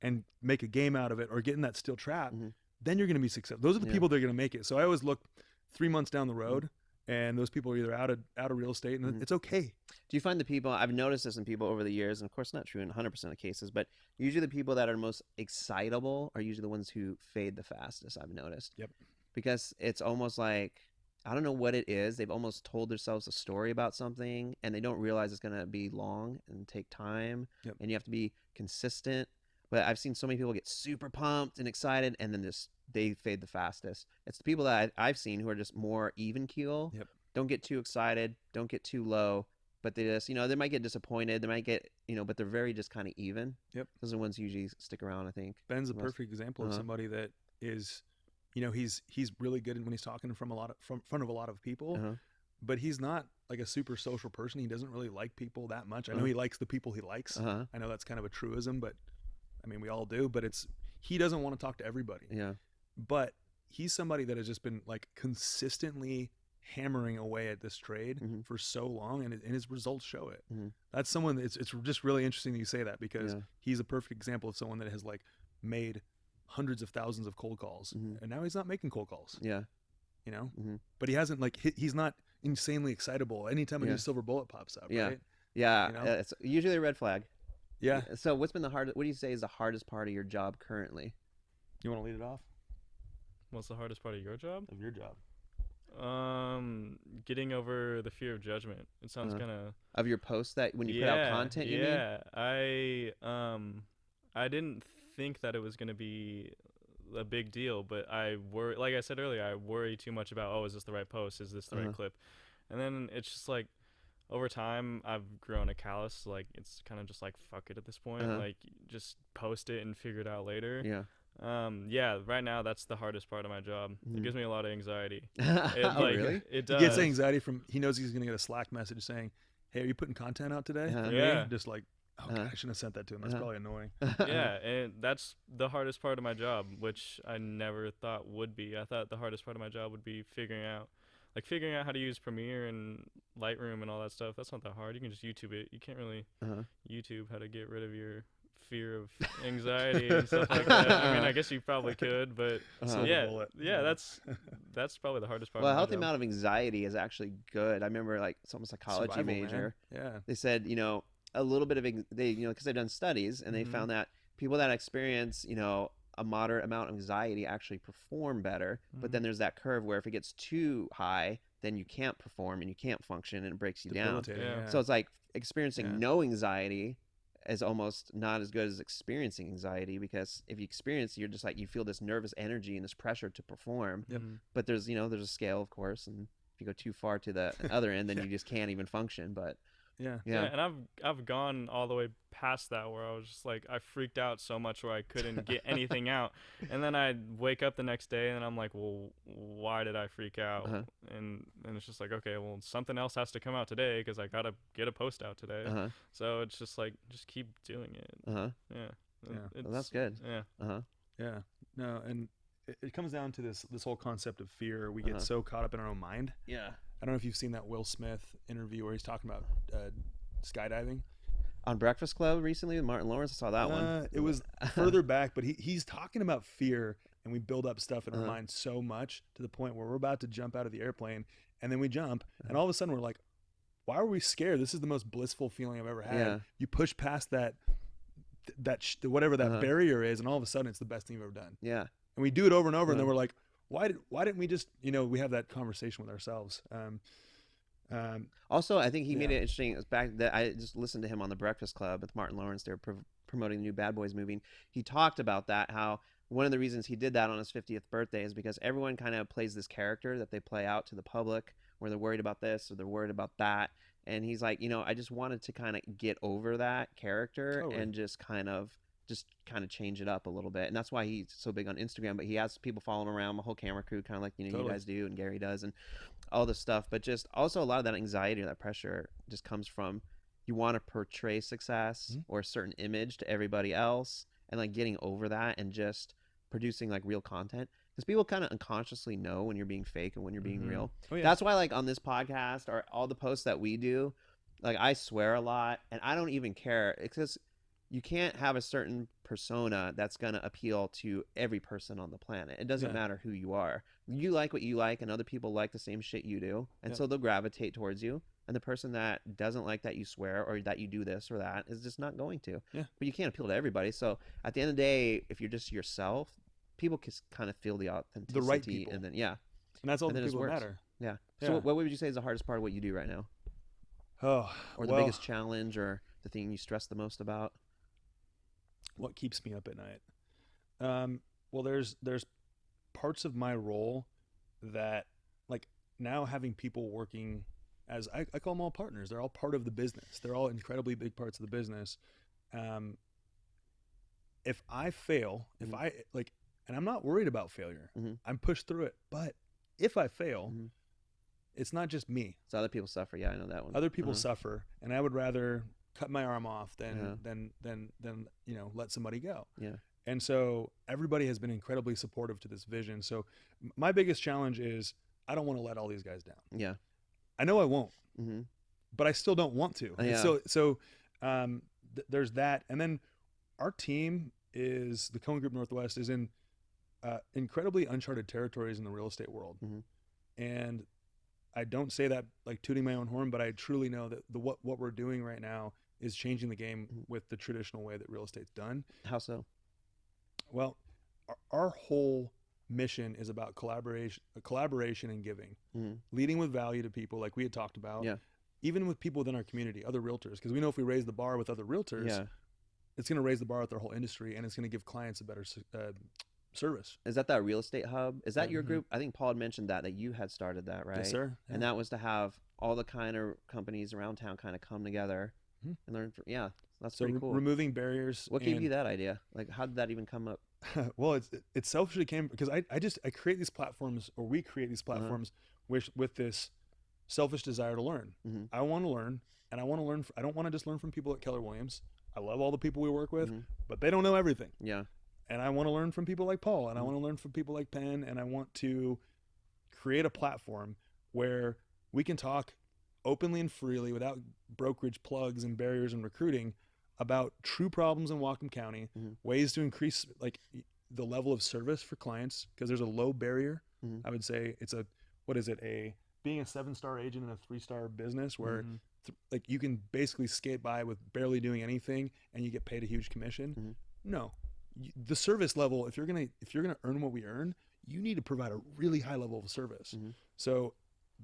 D: and make a game out of it or get in that steel trap, then you're going to be successful. Those are the people that are going to make it. So I always look 3 months down the road, and those people are either out of real estate, and it's okay.
B: Do you find the people, I've noticed this in people over the years, and of course not true in 100% of cases, but usually the people that are most excitable are usually the ones who fade the fastest, I've noticed. Yep. Because it's almost like, I don't know what it is, they've almost told themselves a story about something, and they don't realize it's going to be long and take time, and you have to be consistent. But I've seen so many people get super pumped and excited, and then they fade the fastest. It's the people that I've seen who are just more even keel. Yep. Don't get too excited, don't get too low, but they just, they might get disappointed, they might get, but they're very just kind of even. Yep. Those are the ones who usually stick around, I think.
D: Ben's a perfect example of somebody that is, he's really good when he's talking in front of a lot of people, but he's not like a super social person. He doesn't really like people that much. I know he likes the people he likes. I know that's kind of a truism, but I mean, we all do, but he doesn't want to talk to everybody. Yeah. But he's somebody that has just been like consistently hammering away at this trade for so long, and his results show it. That's someone it's just really interesting that you say that, because he's a perfect example of someone that has like made hundreds of thousands of cold calls, and now he's not making cold calls. Yeah. But he hasn't, like, he's not insanely excitable anytime a new silver bullet pops up. Right?
B: Yeah. It's usually a red flag.
D: Yeah.
B: So what do you say is the hardest part of your job currently?
D: You want to lead it off?
C: What's the hardest part of your job?
D: Of your job.
C: Getting over the fear of judgment. It sounds kind
B: of your posts that when you put out content. You mean?
C: I didn't think that it was gonna be a big deal, but I worry. Like I said earlier, I worry too much about, oh, is this the right post? Is this the right clip? And then it's just like, over time, I've grown a callous. Like, it's kind of just like, fuck it at this point. Like, just post it and figure it out later. Yeah. Right now, that's the hardest part of my job. It gives me a lot of anxiety.
B: Really?
C: It does.
D: He gets anxiety from, he knows he's going to get a Slack message saying, hey, are you putting content out today?
C: Yeah.
D: Just like, oh, God, I shouldn't have sent that to him. That's probably annoying.
C: Yeah, and that's the hardest part of my job, which I never thought would be. I thought the hardest part of my job would be figuring out how to use Premiere and Lightroom and all that stuff. That's not that hard. You can just YouTube it. You can't really YouTube how to get rid of your fear of anxiety and stuff like that. I mean, I guess you probably could, but that's probably the hardest part.
B: Well, a healthy amount of anxiety is actually good. I remember, like, some psychology
D: Survival,
B: major.
D: Man. Yeah.
B: They said, a little bit of because they've done studies, and they found that people that experience, a moderate amount of anxiety actually perform better. But then there's that curve where if it gets too high, then you can't perform and you can't function, and it breaks you down.
D: Yeah.
B: So it's like experiencing no anxiety is almost not as good as experiencing anxiety, because if you experience, you're just like, you feel this nervous energy and this pressure to perform. But there's a scale, of course, and if you go too far to the other end, then you just can't even function. But
C: Yeah, and I've gone all the way past that where I was just like, I freaked out so much where I couldn't get anything out, and then I'd wake up the next day and I'm like, well, why did I freak out? And it's just like, okay, well, something else has to come out today because I gotta get a post out today. So it's just like, just keep doing it.
B: Well, that's good.
D: Yeah. No, and it comes down to this whole concept of fear. We get so caught up in our own mind. I don't know if you've seen that Will Smith interview where he's talking about skydiving
B: on Breakfast Club recently with Martin Lawrence. I saw that one.
D: It was further back, but he's talking about fear, and we build up stuff in our mind so much to the point where we're about to jump out of the airplane, and then we jump, and all of a sudden we're like, why are we scared? This is the most blissful feeling I've ever had. You push past that whatever that barrier is, and all of a sudden it's the best thing you've ever done. And we do it over and over, and then we're like, why didn't we just, we have that conversation with ourselves.
B: Also, I think he made it interesting. It was back that I just listened to him on the Breakfast Club with Martin Lawrence. They were promoting the new Bad Boys movie. He talked about that, how one of the reasons he did that on his 50th birthday is because everyone kind of plays this character that they play out to the public where they're worried about this or they're worried about that. And he's like, I just wanted to kind of get over that character and just kind of change it up a little bit. And that's why he's so big on Instagram, but he has people following around, the whole camera crew, kind of like, you guys do and Gary does and all this stuff. But just also a lot of that anxiety or that pressure just comes from you want to portray success or a certain image to everybody else, and like getting over that and just producing like real content. Because people kind of unconsciously know when you're being fake and when you're being real. That's why like on this podcast or all the posts that we do, like I swear a lot and I don't even care. It's just, you can't have a certain persona that's going to appeal to every person on the planet. It doesn't matter who you are. You like what you like, and other people like the same shit you do. And so they'll gravitate towards you. And the person that doesn't like that you swear or that you do this or that is just not going to. But you can't appeal to everybody. So at the end of the day, if you're just yourself, people can kind of feel the authenticity.
D: The right people.
B: And then,
D: and that's all the people that matter.
B: So what would you say is the hardest part of what you do right now? Or the biggest challenge or the thing you stress the most about?
D: What keeps me up at night? Well, there's parts of my role that, like, now having people working as I call them all partners. They're all part of the business. They're all incredibly big parts of the business. If I fail, if I like, and I'm not worried about failure, I'm pushed through it. But if I fail, it's not just me.
B: So other people suffer. Yeah, I know that one.
D: Other people suffer, and I would rather cut my arm off than let somebody go. And so everybody has been incredibly supportive to this vision. So my biggest challenge is I don't want to let all these guys down. I know I won't, but I still don't want to. So there's that. And then our team is the Cohen Group Northwest is in incredibly uncharted territories in the real estate world. And I don't say that like tooting my own horn, but I truly know that what we're doing right now is changing the game with the traditional way that real estate's done.
B: How so?
D: Well, our whole mission is about collaboration and giving, leading with value to people, like we had talked about, even with people within our community, other realtors, because we know if we raise the bar with other realtors, it's going to raise the bar with their whole industry, and it's going to give clients a better service.
B: Is that real estate hub? Is that your group? I think Paul had mentioned that you had started that, right?
D: Yes, sir.
B: And that was to have all the kind of companies around town kind of come together and learn. That's pretty cool.
D: Removing barriers.
B: What gave you that idea? Like, how did that even come up?
D: Well, it selfishly came because I create these platforms, or we create these platforms with this selfish desire to learn. I want to learn, and I want to learn. I don't want to just learn from people at Keller Williams. I love all the people we work with, but they don't know everything. And I want to learn from people like Paul, and I want to learn from people like Penn, and I want to create a platform where we can talk openly and freely without brokerage plugs and barriers and recruiting about true problems in Whatcom County, ways to increase like the level of service for clients, because there's a low barrier. I would say it's being a 7-star agent in a 3-star business where like you can basically skate by with barely doing anything and you get paid a huge commission. No. The service level, if you're gonna earn what we earn, you need to provide a really high level of service. So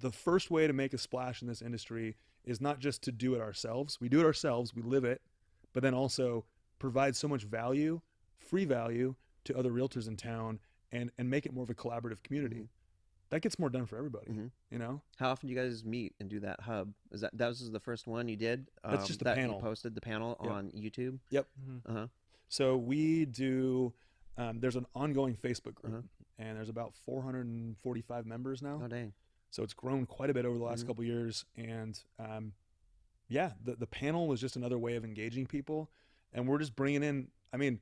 D: the first way to make a splash in this industry is not just to do it ourselves. We do it ourselves, we live it, but then also provide so much value, free value, to other realtors in town and make it more of a collaborative community. that gets more done for everybody. You know,
B: how often do you guys meet and do that hub? That was the first one you did?
D: That's just the
B: that
D: panel.
B: You posted the panel on YouTube.
D: Yep. So we do. There's an ongoing Facebook group, and there's about 445 members now.
B: Oh dang!
D: So it's grown quite a bit over the last couple of years, and the panel was just another way of engaging people, and we're just bringing in. I mean,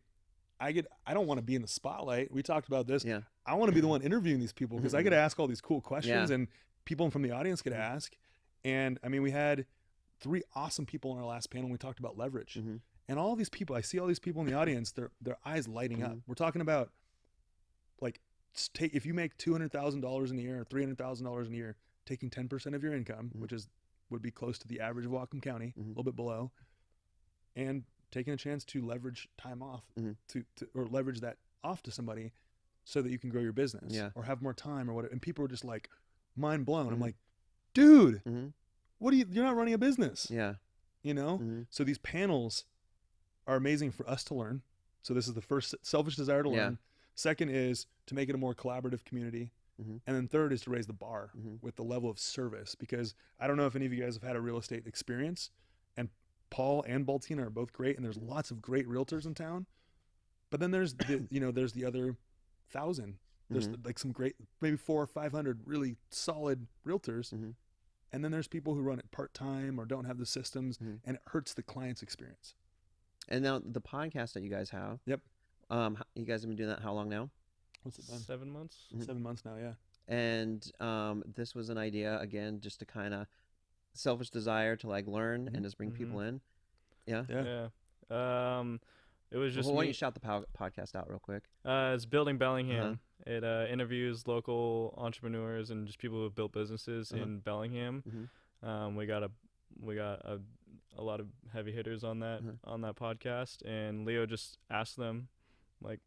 D: I don't want to be in the spotlight. We talked about this.
B: Yeah.
D: I want to be the one interviewing these people because I get to ask all these cool questions, and people from the audience get to ask. And I mean, we had 3 awesome people in our last panel. We talked about leverage, and all these people. I see all these people in the audience. Their eyes lighting up. We're talking about like if you make $200,000 in a year or $300,000 in a year, taking 10% of your income, which would be close to the average of Whatcom County, a little bit below, and taking a chance to leverage time off or leverage that off to somebody so that you can grow your business or have more time or whatever. And people were just like mind blown. I'm like, dude, what you're not running a business.
B: Yeah.
D: You know? So these panels are amazing for us to learn. So this is the first selfish desire to learn. Second is to make it a more collaborative community. And then third is to raise the bar with the level of service, because I don't know if any of you guys have had a real estate experience, and Paul and Baltina are both great, and there's lots of great realtors in town. But then there's there's the other 1,000. There's like some great, maybe 400 or 500 really solid realtors. And then there's people who run it part-time or don't have the systems, and it hurts the client's experience.
B: And now the podcast that you guys have.
D: Yep.
B: You guys have been doing that how long now?
D: What's it been?
C: 7 months.
D: 7 months now, yeah.
B: And this was an idea, again, just to kind of selfish desire to like learn and just bring people in. Yeah.
C: It was just
B: why don't you shout the podcast out real quick?
C: It's Building Bellingham. It interviews local entrepreneurs and just people who have built businesses in Bellingham. We got a lot of heavy hitters on that podcast, and Leo just asked them like,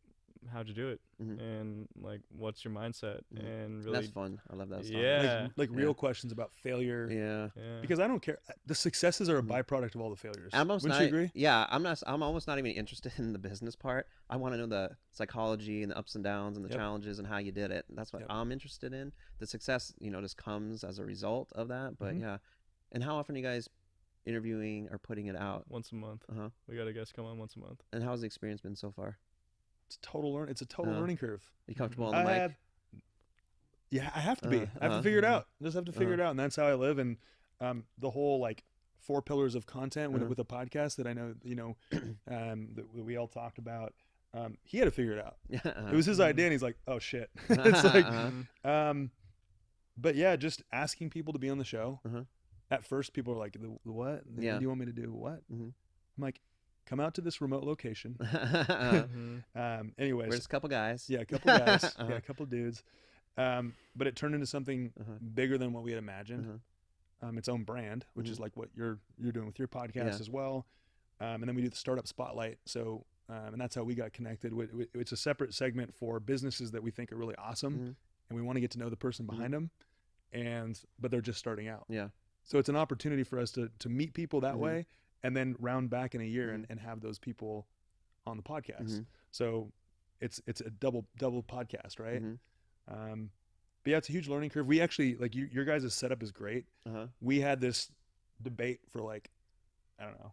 C: how'd you do it, and like, what's your mindset, and really
B: that's fun. I love that stuff.
D: Like real questions about failure. Because I don't care. The successes are a byproduct of all the failures. Wouldn't you agree?
B: Yeah, I'm almost not even interested in the business part. I want to know the psychology and the ups and downs and the challenges and how you did it. That's what I'm interested in. The success, just comes as a result of that. But and how often are you guys interviewing or putting it out?
C: Once a month. We got a guest come on once a month.
B: And how's the experience been so far?
D: It's a total learning curve.
B: You comfortable on the mic?
D: Yeah, I have to be. I have to figure it out. I just have to figure it out, and that's how I live. And the whole like 4 pillars of content with a podcast that I know, that we all talked about. He had to figure it out. It was his idea, and he's like, "Oh shit!" It's like, but yeah, just asking people to be on the show. At first, people are like, "The what? Do you want me to do what?" I'm like, come out to this remote location. Anyways,
B: we're just a couple guys.
D: Yeah, a couple guys. Yeah, a couple dudes. But it turned into something bigger than what we had imagined. Its own brand, which is like what you're doing with your podcast as well. And then we do the Startup Spotlight. So, and that's how we got connected. It's a separate segment for businesses that we think are really awesome, and we want to get to know the person behind them. But they're just starting out.
B: Yeah.
D: So it's an opportunity for us to meet people that way, and then round back in a year and have those people on the podcast. So it's a double podcast, right? But yeah, it's a huge learning curve. We actually, like, your guys' setup is great. We had this debate for like, I don't know,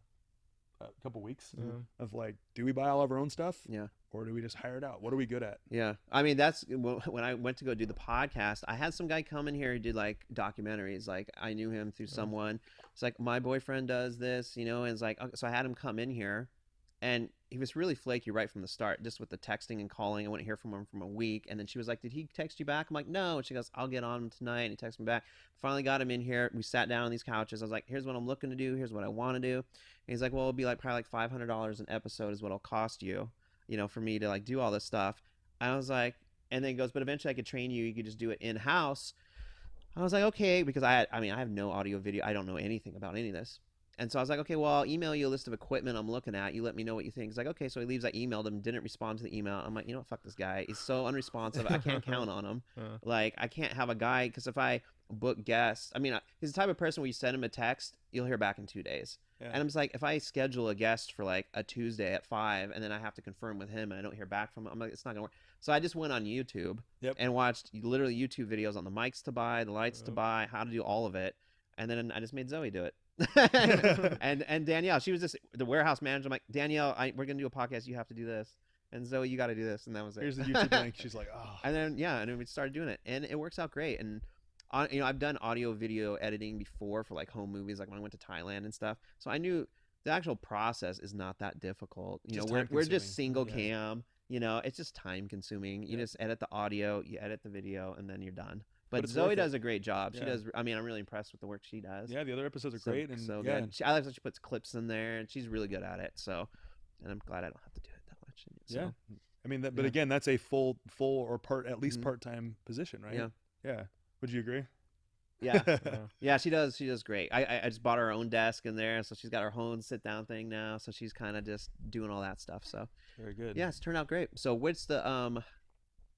D: a couple weeks of like, do we buy all of our own stuff? Yeah. Or do we just hire it out? What are we good at?
B: Yeah. I mean, that's when I went to go do the podcast, I had some guy come in here who did like documentaries. Like, I knew him through someone. It's like, my boyfriend does this, and it's like, so I had him come in here, and he was really flaky right from the start, just with the texting and calling. I wouldn't hear from him from a week. And then she was like, did he text you back? I'm like, no. And she goes, I'll get on him tonight. And he texted me back. Finally got him in here. We sat down on these couches. I was like, here's what I'm looking to do. Here's what I want to do. And he's like, well, it'll be like probably like $500 an episode is what it'll cost you, for me to like do all this stuff. And I was like, and then he goes, but eventually I could train you. You could just do it in-house. I was like, okay, because I have no audio, video. I don't know anything about any of this. And so I was like, okay, well, I'll email you a list of equipment I'm looking at. You let me know what you think. He's like, okay. So he leaves. I emailed him, didn't respond to the email. I'm like, fuck this guy. He's so unresponsive. I can't count on him. Like, I can't have a guy, because if I book guests, he's the type of person where you send him a text, you'll hear back in 2 days. And I'm just like, if I schedule a guest for like a Tuesday at 5 and then I have to confirm with him and I don't hear back from him, I'm like, it's not gonna work. So I just went on YouTube and watched literally YouTube videos on the mics to buy, the lights to buy, how to do all of it. And then I just made Zoe do it. and Danielle, she was just the warehouse manager. I'm like, Danielle, we're gonna do a podcast. You have to do this. And Zoe, you got to do this. And that was it.
D: Here's the YouTube link. She's like, oh.
B: And then we started doing it, and it works out great. And I've done audio video editing before for like home movies, like when I went to Thailand and stuff. So I knew the actual process is not that difficult. We're just single cam. It's just time consuming. You just edit the audio, you edit the video, and then you're done. But Zoe does a great job. She does. I mean, I'm really impressed with the work she does.
D: Yeah, the other episodes are great and
B: so good. I like that she puts clips in there, and she's really good at it. So, and I'm glad I don't have to do it that much. So,
D: I mean, but again, that's a full or at least part-time position, right? Yeah. Would you agree?
B: Yeah, she does great. I just bought her own desk in there, so she's got her own sit-down thing now. So she's kind of just doing all that stuff. So
D: very good.
B: Yeah, it's turned out great. So what's the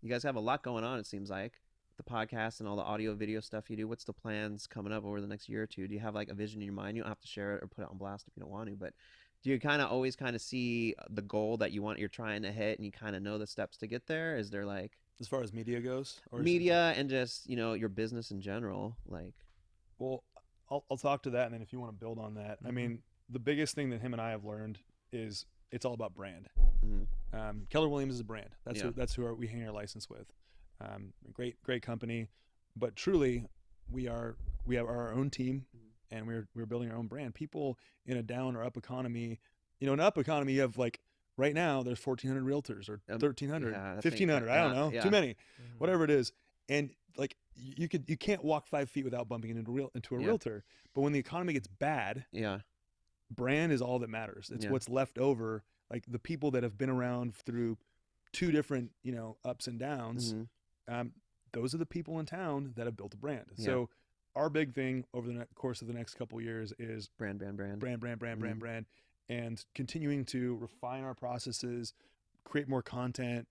B: you guys have a lot going on, it seems like. The podcast and all the audio video stuff you do. What's the plans coming up over the next year or two? Do you have like a vision in your mind? You don't have to share it or put it on blast if you don't want to, but do you kind of always kind of see the goal that you're trying to hit, and you kind of know the steps to get there? Is there like,
D: as far as media goes, or
B: media and just your business in general, like?
D: Well, I'll talk to that, and then if you want to build on that, I mean, the biggest thing that him and I have learned is it's all about brand. Keller Williams is a brand. That's who we hang our license with. Great company, but truly we have our own team, and we're building our own brand. People in a down or up economy, in an up economy, you have like right now there's 1,400 realtors or 1,300, 1,500. I don't know, too many, whatever it is. And like you can't walk 5 feet without bumping into a realtor. But when the economy gets bad, brand is all that matters. It's what's left over. Like the people that have been around through 2 different ups and downs. Those are the people in town that have built a brand. So our big thing over the course of the next couple of years is
B: brand,
D: and continuing to refine our processes, create more content,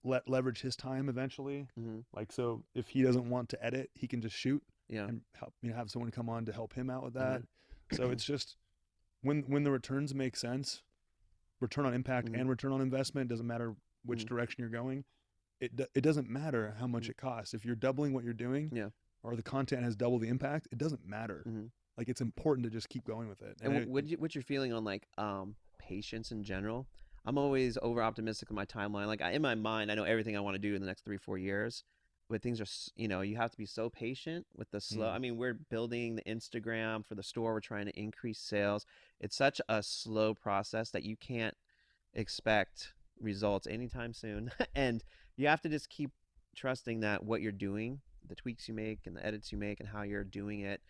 D: leverage his time eventually. Like, so if he doesn't want to edit, he can just shoot and help, have someone come on to help him out with that. So it's just when the returns make sense, return on impact and return on investment, doesn't matter which direction you're going. It doesn't matter how much it costs. If you're doubling what you're doing, or the content has double the impact, it doesn't matter. Like, it's important to just keep going with it.
B: And what's your feeling on like patience in general? I'm always over optimistic in my timeline. Like in my mind, I know everything I want to do in the next 3-4 years. But things are, you have to be so patient with the slow. I mean, we're building the Instagram for the store. We're trying to increase sales. It's such a slow process that you can't expect results anytime soon. And you have to just keep trusting that what you're doing, the tweaks you make and the edits you make and how you're doing it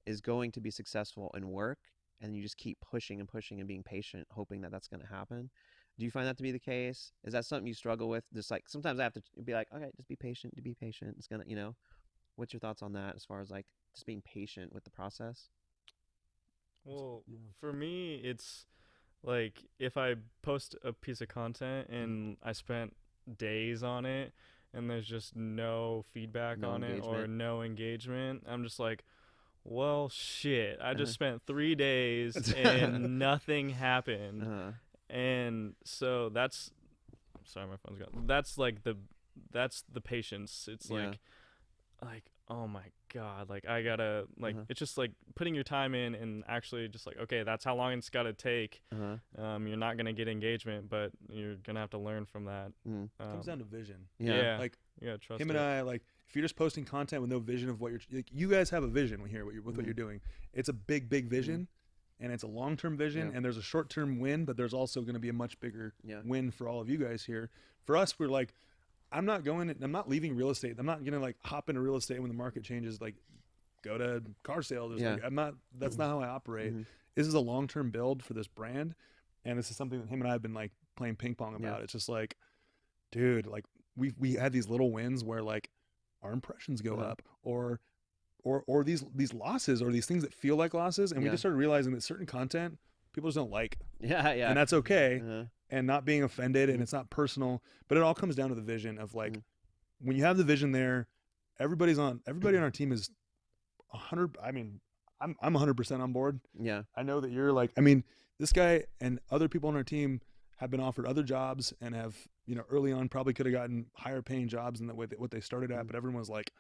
B: is going to be successful and work. And you just keep pushing and pushing and being patient, hoping that that's going to happen. Do you find that to be the case? Is that something you struggle with? Just like sometimes I have to be like, okay, just be patient, to be patient. It's going to, what's your thoughts on that as far as like just being patient with the process?
C: Well, for me, it's like if I post a piece of content and I spent days on it and there's just no feedback on it or no engagement, I'm just like, well, shit, I just spent 3 days and nothing happened. And so that's, sorry, my phone's gone. That's the patience. It's like, oh my God, like I gotta, like, it's just like putting your time in and actually just like, okay, that's how long it's gotta take. You're not gonna get engagement, but you're gonna have to learn from that.
D: It comes down to vision.
C: Like, trust
D: him and I, like, if you're just posting content with no vision of what you're, like, you guys have a vision here with what you're doing. It's a big vision. And it's a long-term vision, and there's a short-term win, but there's also going to be a much bigger win for all of you guys here. For us, we're like, I'm not leaving real estate. I'm not going to like hop into real estate when the market changes, like go to car sales. Like, that's not how I operate. This is a long-term build for this brand. And this is something that him and I have been like playing ping pong about. It's just like, dude, like we had these little wins where like our impressions go up, or these losses or these things that feel like losses, and we just started realizing that certain content people just don't like. And that's okay. And not being offended, and it's not personal, but it all comes down to the vision of like, when you have the vision there, everybody on our team is 100. I mean, I'm 100% on board.
B: Yeah.
D: I know that you're like, I mean, this guy and other people on our team have been offered other jobs and have, early on probably could have gotten higher paying jobs than what they started at. But everyone was like,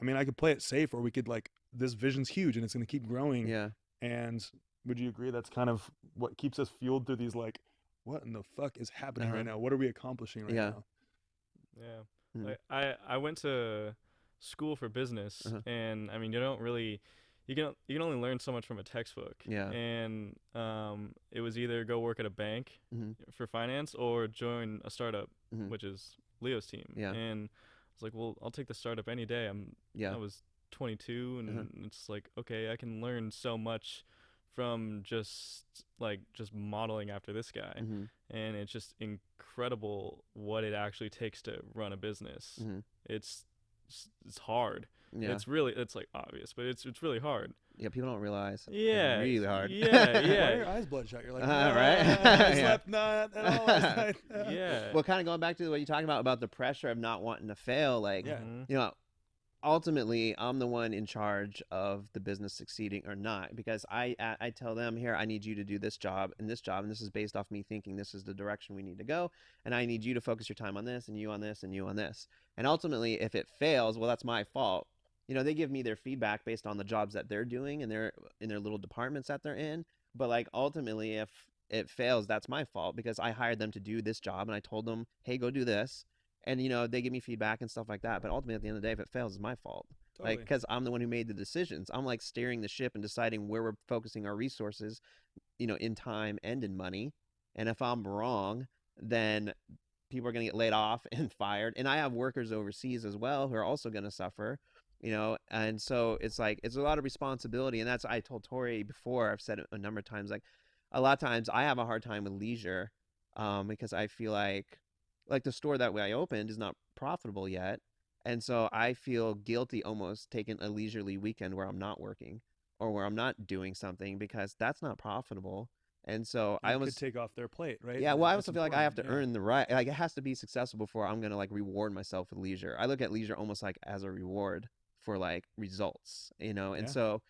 D: I mean, I could play it safe, or we could like, this vision's huge and it's going to keep growing.
B: Yeah.
D: And would you agree that's kind of what keeps us fueled through these, like, what in the fuck is happening right now? What are we accomplishing right now?
C: Yeah. Like I went to school for business, and I mean, you don't really, you can only learn so much from a textbook.
B: Yeah.
C: And it was either go work at a bank for finance or join a startup, which is Leo's team.
B: Yeah.
C: And I was like, well, I'll take the startup any day. I was 22, and it's like, okay, I can learn so much from just modeling after this guy. And it's just incredible what it actually takes to run a business. It's hard.
B: Yeah.
C: It's like obvious, but it's really hard.
B: Yeah, people don't realize.
C: Yeah,
B: It's really hard.
C: Yeah.
D: Why are your eyes bloodshot? You're like,
B: right?
D: I slept not at all last night.
C: Yeah.
B: Well, kind of going back to what you're talking about the pressure of not wanting to fail, like, ultimately, I'm the one in charge of the business succeeding or not, because I tell them, here, I need you to do this job, and this is based off me thinking this is the direction we need to go, and I need you to focus your time on this, and you on this, and you on this. And ultimately, if it fails, well, that's my fault. They give me their feedback based on the jobs that they're doing and they're in their little departments that they're in. But like, ultimately, if it fails, that's my fault, because I hired them to do this job and I told them, hey, go do this. And, they give me feedback and stuff like that. But ultimately, at the end of the day, if it fails, it's my fault. Totally. Like, because I'm the one who made the decisions. I'm like steering the ship and deciding where we're focusing our resources, in time and in money. And if I'm wrong, then people are going to get laid off and fired. And I have workers overseas as well who are also going to suffer. And so it's like, it's a lot of responsibility. And I told Tori before, I've said it a number of times, like, a lot of times I have a hard time with leisure, because I feel like the store that way I opened is not profitable yet. And so I feel guilty almost taking a leisurely weekend where I'm not working or where I'm not doing something, because that's not profitable. And so I almost
D: could take off their plate, right?
B: Yeah. Well, I also feel like I have to earn the right, like, it has to be successful before I'm going to like reward myself with leisure. I look at leisure almost like as a reward for like results, and so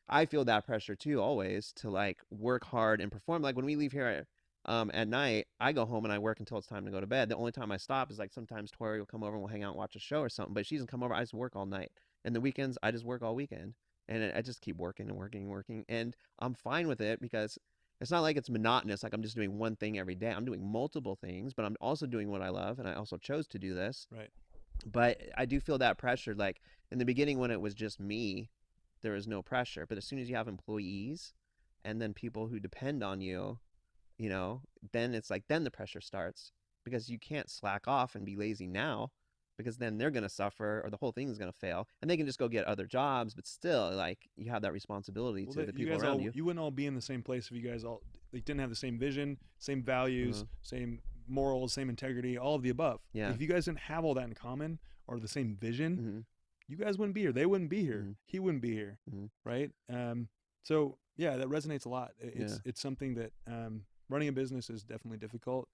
B: I feel that pressure too, always to like work hard and perform. Like when we leave here at night, I go home and I work until it's time to go to bed. The only time I stop is like sometimes Tori will come over and we'll hang out and watch a show or something, but she doesn't come over. I just work all night. And the weekends, I just work all weekend, and I just keep working and working and working. And I'm fine with it, because it's not like it's monotonous. Like I'm just doing one thing every day. I'm doing multiple things, but I'm also doing what I love. And I also chose to do this.
D: Right.
B: But I do feel that pressure. Like in the beginning, when it was just me, there was no pressure. But as soon as you have employees and then people who depend on you, then it's like, then the pressure starts, because you can't slack off and be lazy now, because then they're going to suffer or the whole thing is going to fail, and they can just go get other jobs. But still, like, you have that responsibility to the people around you.
D: You wouldn't all be in the same place if you guys all didn't have the same vision, same values, same morals, same integrity, all of the above.
B: Yeah.
D: If you guys didn't have all that in common or the same vision, you guys wouldn't be here. They wouldn't be here. He wouldn't be here. Right. So yeah, that resonates a lot. It's something that running a business is definitely difficult,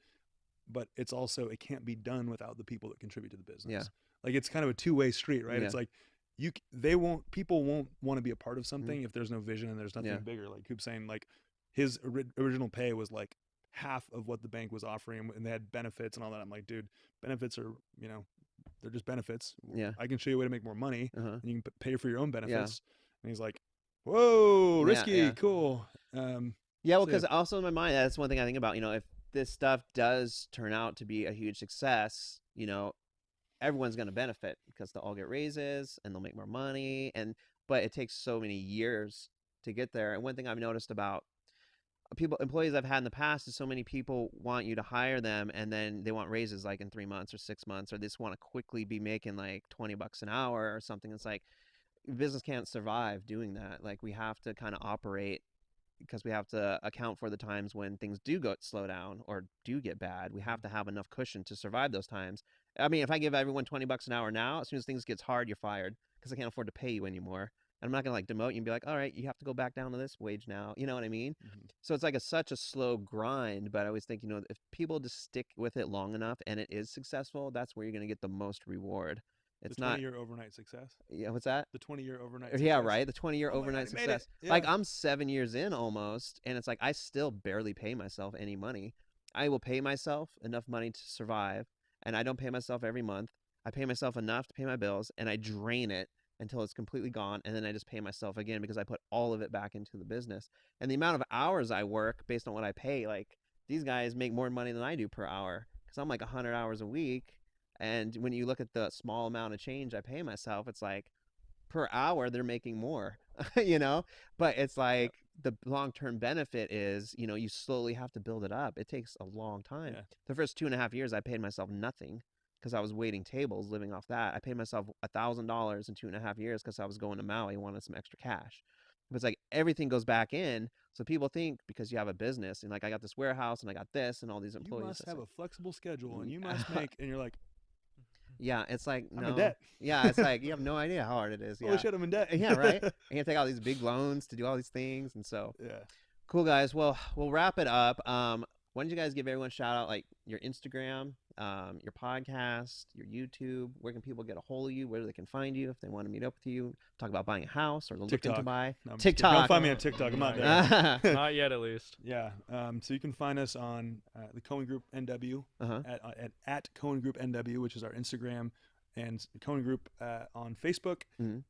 D: but it's also, it can't be done without the people that contribute to the business.
B: Yeah.
D: Like it's kind of a two-way street, right? It's like people won't want to be a part of something if there's no vision and there's nothing bigger. Like Coop's saying, like his original pay was like half of what the bank was offering, and they had benefits and all that. I'm like, dude, benefits are, they're just benefits.
B: Yeah.
D: I can show you a way to make more money, and you can pay for your own benefits.
B: Yeah.
D: And he's like, whoa, risky,
B: yeah.
D: Cool.
B: Yeah, well, because also in my mind, that's one thing I think about, if this stuff does turn out to be a huge success, everyone's going to benefit, because they'll all get raises and they'll make more money. But it takes so many years to get there. And one thing I've noticed about employees I've had in the past is so many people want you to hire them, and then they want raises like in 3 months or 6 months, or they just want to quickly be making like $20 an hour or something. It's like, business can't survive doing that. Like, we have to kind of operate, because we have to account for the times when things do slow down or do get bad. We have to have enough cushion to survive those times. I mean, if I give everyone $20 an hour now, as soon as things gets hard, you're fired, because I can't afford to pay you anymore. And I'm not going to like demote you and be like, all right, you have to go back down to this wage now. You know what I mean? So it's like such a slow grind. But I always think, if people just stick with it long enough and it is successful, that's where you're going to get the most reward. It's
D: the 20-year overnight success.
B: Yeah, what's that?
D: The 20-year overnight
B: Yeah,
D: success.
B: right. The 20-year overnight success.
D: Yeah.
B: Like I'm 7 years in almost, and it's like I still barely pay myself any money. I will pay myself enough money to survive, and I don't pay myself every month. I pay myself enough to pay my bills, and I drain it until it's completely gone, and then I just pay myself again because I put all of it back into the business. And the amount of hours I work based on what I pay, like these guys make more money than I do per hour because I'm like 100 hours a week. And when you look at the small amount of change I pay myself, it's like per hour they're making more, you know? But it's like the long-term benefit is, you know, you slowly have to build it up. It takes a long time.
D: Yeah.
B: The first 2.5 years I paid myself nothing because I was waiting tables, living off that. I paid myself $1,000 in 2.5 years because I was going to Maui, wanted some extra cash. But it's like everything goes back in. So people think because you have a business and like I got this warehouse and I got this and all these employees.
D: You must have a flexible schedule and you must make, and you're like,
B: yeah, it's like, no.
D: I'm in debt.
B: Yeah, it's like you have no idea how hard it is. Yeah.
D: Holy shit, I'm in debt.
B: Yeah, right? And you have to take all these big loans to do all these things. And so,
D: yeah.
B: Cool, guys. Well, we'll wrap it up. Why don't you guys give everyone a shout out, like your Instagram, your podcast, your YouTube? Where can people get a hold of you? Where they can find you if they want to meet up with you? Talk about buying a house or they're looking to buy.
D: No,
B: TikTok.
D: Don't find me on TikTok. I'm not there.
C: Not yet, at least.
D: Yeah. So you can find us on the Cohen Group NW at Cohen Group NW, which is our Instagram, and Cohen Group on Facebook.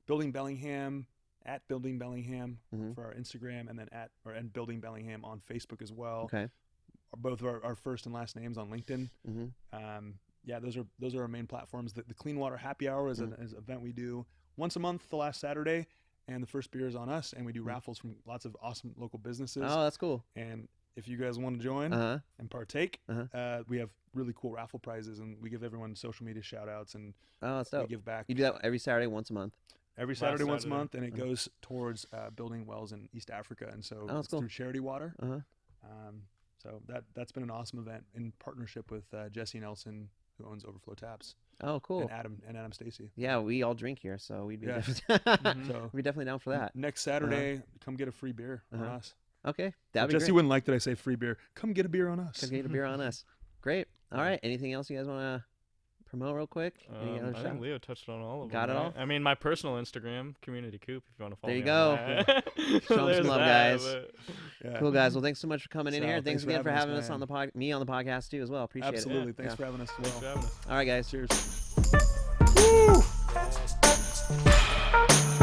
D: Building Bellingham at Building Bellingham for our Instagram, and then and Building Bellingham on Facebook as well.
B: Okay.
D: Both of our first and last names on LinkedIn. Yeah, those are our main platforms. The Clean Water Happy Hour is an event we do once a month, the last Saturday, and the first beer is on us. And we do raffles from lots of awesome local businesses.
B: Oh, that's cool.
D: And if you guys want to join and partake, we have really cool raffle prizes, and we give everyone social media shout outs, and
B: that's dope.
D: we give back.
B: You do that every Saturday, once a month.
D: Every Saturday, once a month, and it goes towards building wells in East Africa, and so it's
B: cool.
D: through Charity Water. So that's been an awesome event in partnership with Jesse Nelson, who owns Overflow Taps.
B: Oh, cool.
D: And Adam Stacy.
B: Yeah, we all drink here, so we'd be
D: So
B: we're definitely down for that.
D: Next Saturday, come get a free beer on us.
B: Okay, that'd be
D: Jesse
B: great.
D: wouldn't like that I say free beer. Come get a beer on us.
B: Come get a beer on us. Great. All right. Anything else you guys want to promote real quick?
C: I think Leo touched on all of them.
B: Got it all?
C: I mean, my personal Instagram, Community Coop, if you want to follow
B: there you
C: me
B: go.
C: on that.
B: Show them some love, guys.
D: Yeah.
B: Cool, guys. Well, thanks so much for coming in here. Thanks again for having us
D: on
B: the me on the podcast too as well. Appreciate
D: Absolutely.
B: it.
D: Thanks for having us as well.
C: Thanks for having us.
B: All right, guys.
D: Cheers. Woo!